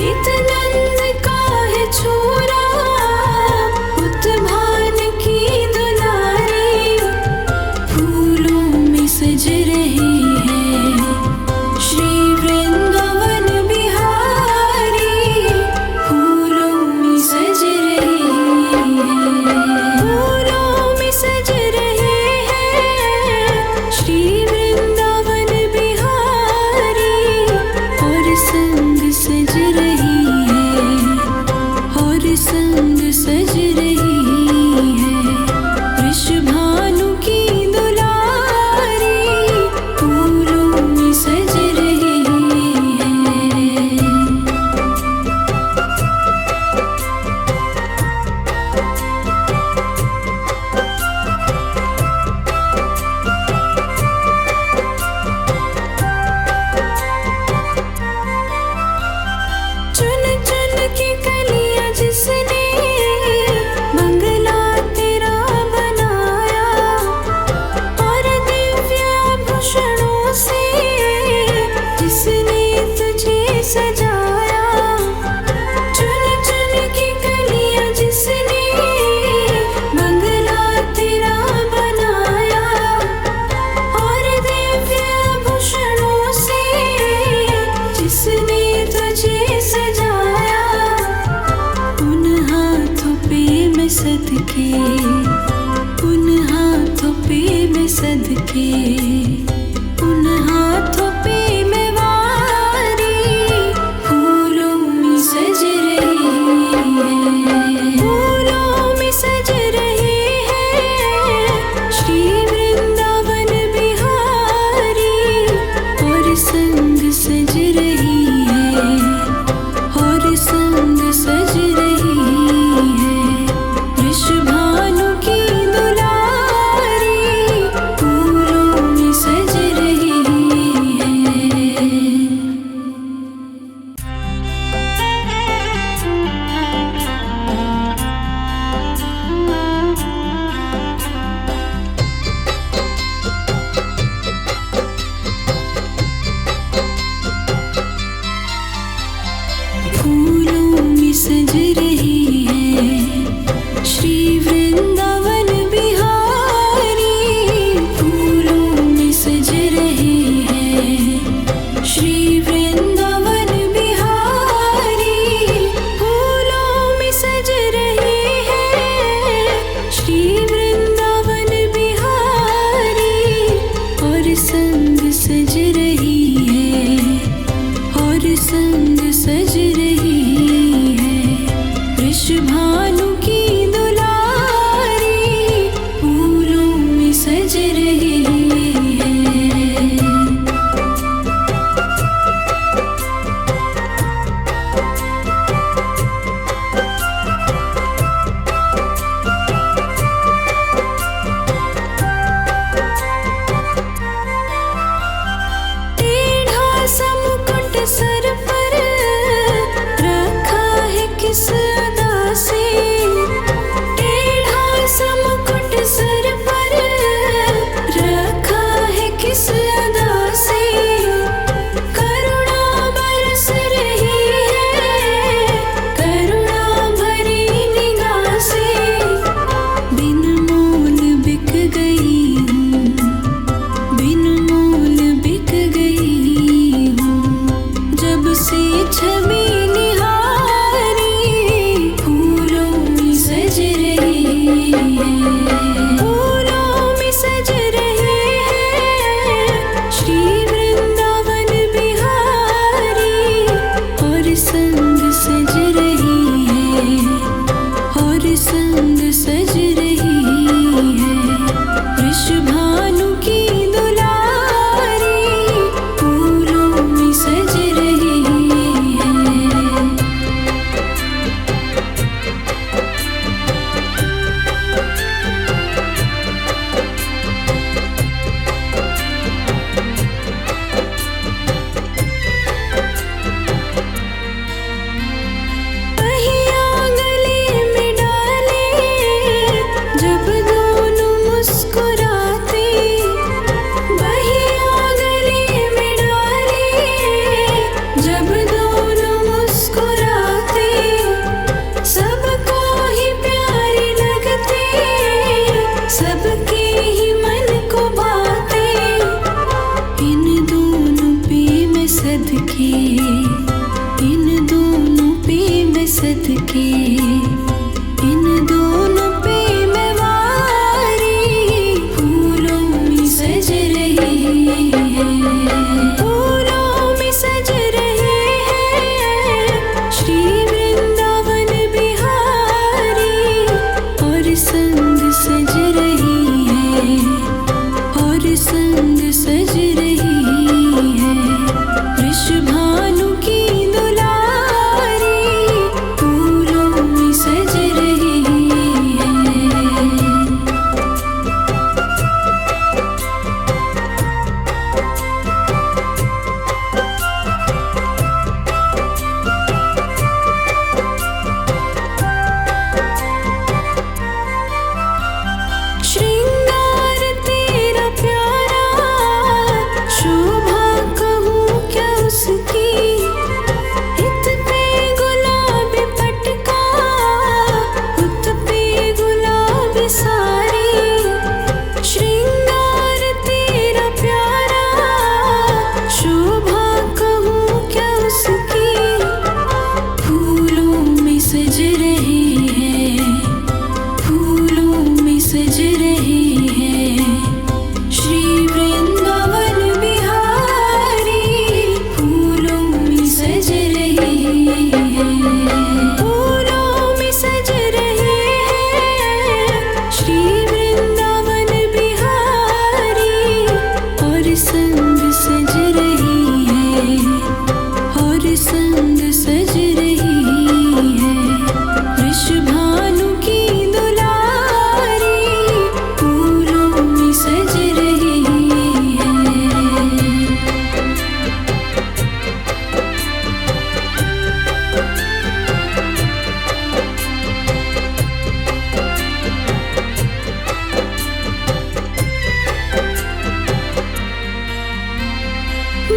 S1: इत नंद का है छोरा, उत्भान की दुलारी। फूलों में सज रही है श्री वृंदावन बिहारी, फूलों में सज रही है, फूलों में सज रही है श्री वृंदावन बिहारी। और संग सज रही है, और संग सज रही है वृषभानु की दुलारी, फूलों में सज रही है। चुन चुन के कलियां जिसने बंगला तेरा बनाया, और दिव्य आभूषणों से जिसने तुझे सजाया। चुन चुन के कलियां जिसने बंगला तेरा बनाया, और दिव्य आभूषणों से जिसने तुझे सजाया। उन हाथों पे मैं सदके, उन हाथों पे मैं सदके, उन हाथों पे मैं वारी, फूलों में सज रही है, फूलों में सज रही है श्री वृंदावन बिहारी। और संग सज रही है, और संग सज रही है वृषभानु की दुलारी, फूलों में सज रही है। फूलों में सज रही है श्री वृंदावन बिहारी, फूलों में सज रही है श्री वृंदावन बिहारी, फूलों में सज रही है श्री वृंदावन बिहारी। और संग सज रही है, और संग सज रही है वृषभानु की दुलारी, फूलों में सज रही है। टेढ़ा सा मुकुट सर पर रखा है किस अदा से, टेढ़ा सा मुकुट सर पर रखा है किस अदा से। करुणा बरस रही है, करुणा भरी निगाह से, बिन मोल बिक गई हूँ, बिन मोल बिक गई हूँ, जब से छवि निहारी, फूलों में सज रही है, फूलों में सज रही संग सज रही है वृषभानु की दुलारी, फूलों में सज रही है। श्रृंगार तेरा प्यारा, शोभा कहूँ क्या उसकी, इत पे गुलाब पटका, उत पे गुलाब सारी। श्रृंगार तेरा प्यारा, शोभा कहूँ क्या उसकी, फूलों में सज रही है, फूलों में सज रही है श्री वृंदावन बिहारी, फूलों में सज रही है, फूलों में सज रही है श्री वृंदावन बिहारी, और संग सज रही है, और संग सज रही है वृषभानु की दुलारी, फूलों में सज रही है।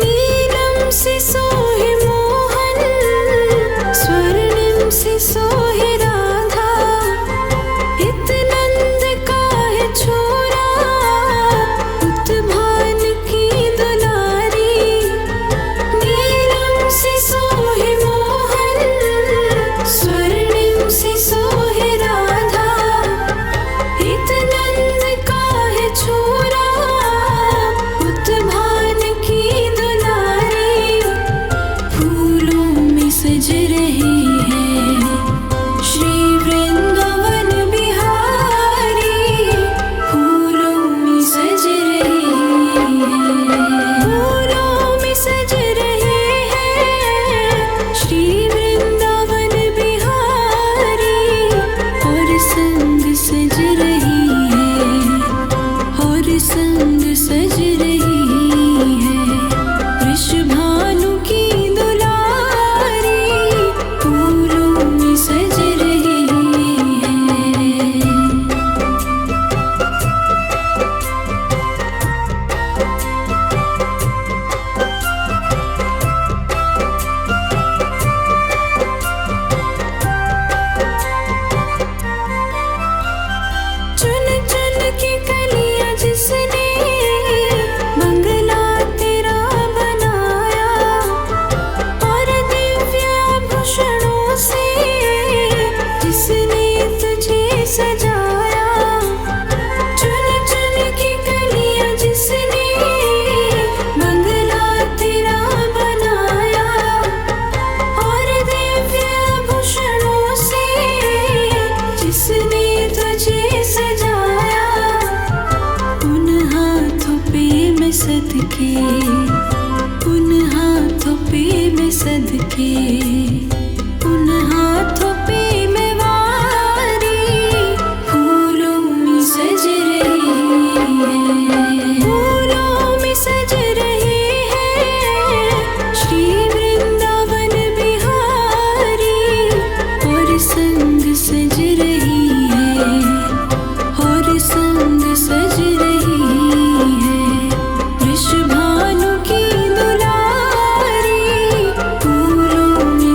S1: नीलम से सोहे मोहन, स्वर्णिम से सोहे राधा, इत नंद का है छोरा, उत भान की दुलारी। नीलम से सोहे मोहन, स्वर्णिम से सोहे राधा, इत नंद का है छोरा, उत भान की दुलारी, फूलों में सज रही है श्री वृंदावन बिहारी, फूलों में सज रही है, फूलों में सज रही है श्री वृंदावन बिहारी, और संग सज रही है, और संग सज रही है वृषभानु की दुलारी, फूलों में सज रही है। चुन चुन के कलियां जिसने बंगला तेरा बनाया, और दिव्य आभूषणों से जिसने तुझे सजाया। चुन चुन के कलियां जिसने बंगला तेरा बनाया, और दिव्य आभूषणों से जिसने तुझे सजाया। उन हाथों पे मैं सदके, उन हाथों पे मैं सदके, उन हाथों पे मैं वारी, फूलों में सज रही है, फूलों में सज रही है श्री वृंदावन बिहारी, और संग सज रही है, और संग सज रही है वृषभानु की दुलारी, फूलों में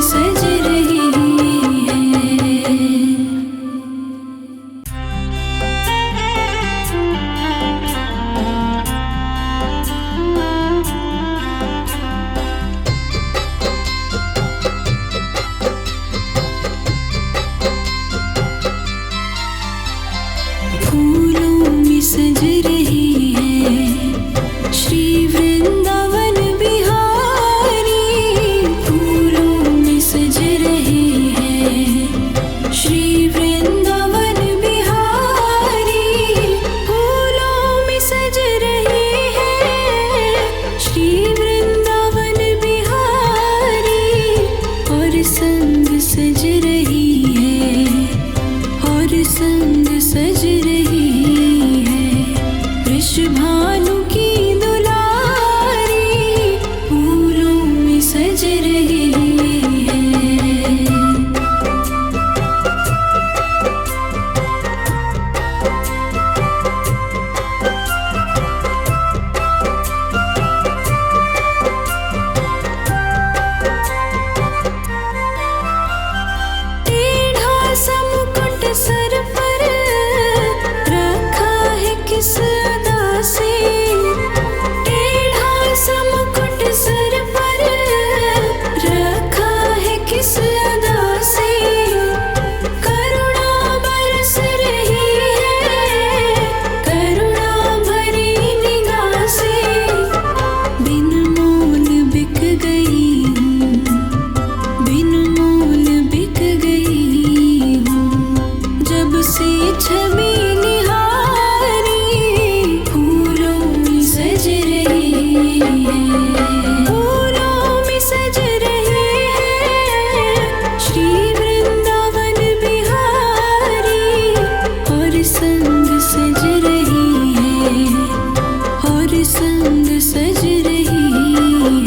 S1: संग सज रही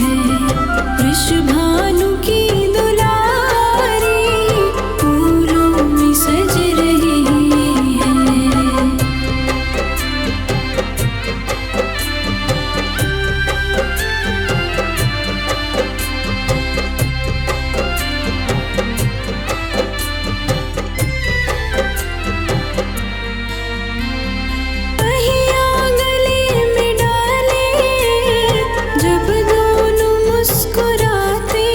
S1: है वृषभानु की दुलारी, फूलों में सज रही है। पहिया गले में डाले जब दोनों मुस्कुराते,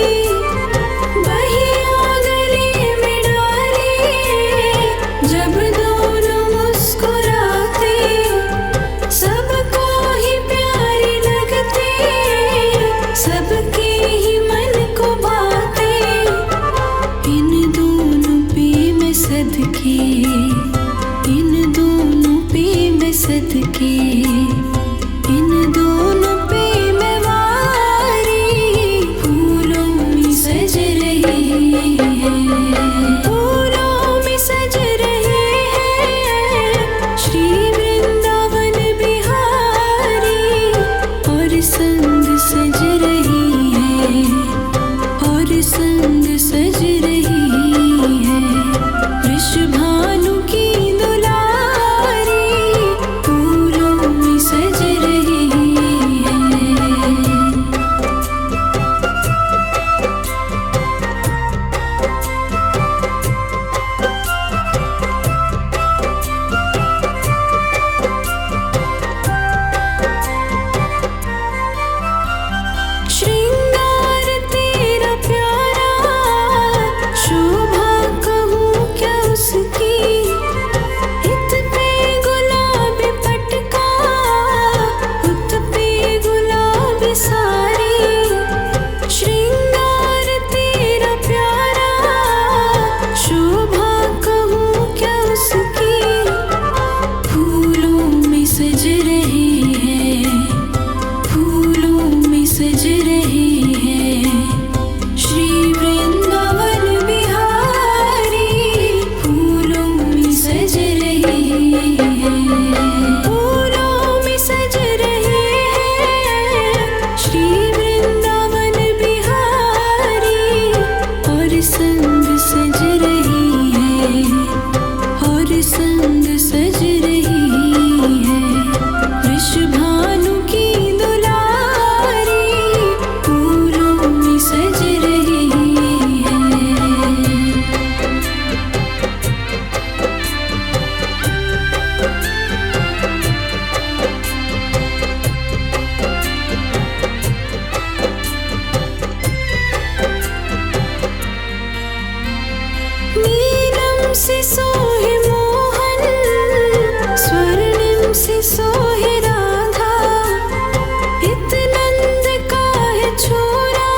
S1: पहिया गले में डाले जब दोनों मुस्कुराते, सबको ही प्यारे लगते, सबके ही मन को बाते। इन दोनों पे मैं सदके, इन दोनों पे मैं सदके, इन दोनों पे मैं वारी, फूलों में सज रही है, फूलों में सज रहे हैं श्री वृंदावन बिहारी, और संग सज रही है, और संग सज रही है वृषभानु की दुलारी, फूलों में सज रही है। श्रृंगार तेरा प्यारा, शोभा कहूँ क्या उसकी, इत पे गुलाब पटका, उत पे गुलाब सारी। श्रृंगार तेरा प्यारा, शोभा कहूँ क्या उसकी, फूलों में सज रही है, फूलों में सज रही है श्री वृंदावन बिहारी, फूलों में सज रही है, फूलों में सज रहे हैं श्री वृंदावन बिहारी, और संग सज रही है, और संग सज रही है वृषभानु की दुलारी, फूलों में सज रही है। नीलम से सोहे मोहन, स्वर्णिम से सोहे राधा, इत नंद का है छोरा,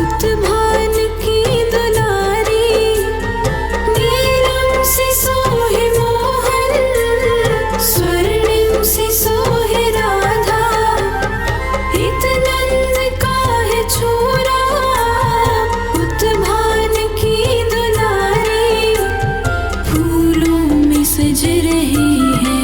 S1: उत भान की दुलारी। नीलम से सोहे मोहन, स्वर्णिम से सोहे राधा, इत नंद का है छोरा, उत भान की दुलारी, फूलों में सज रही है,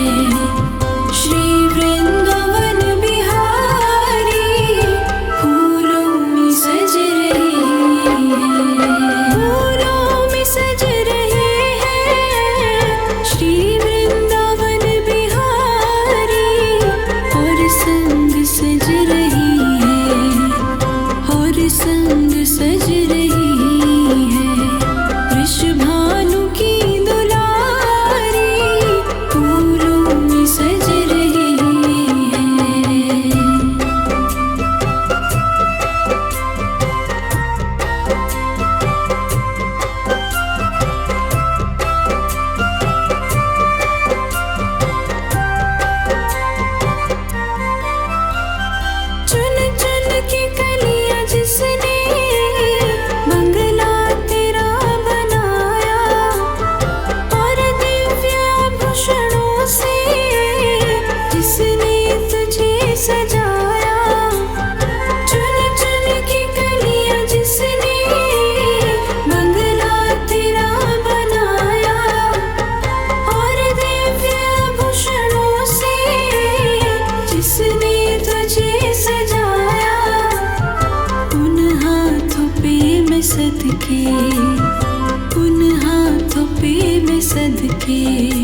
S1: सखी।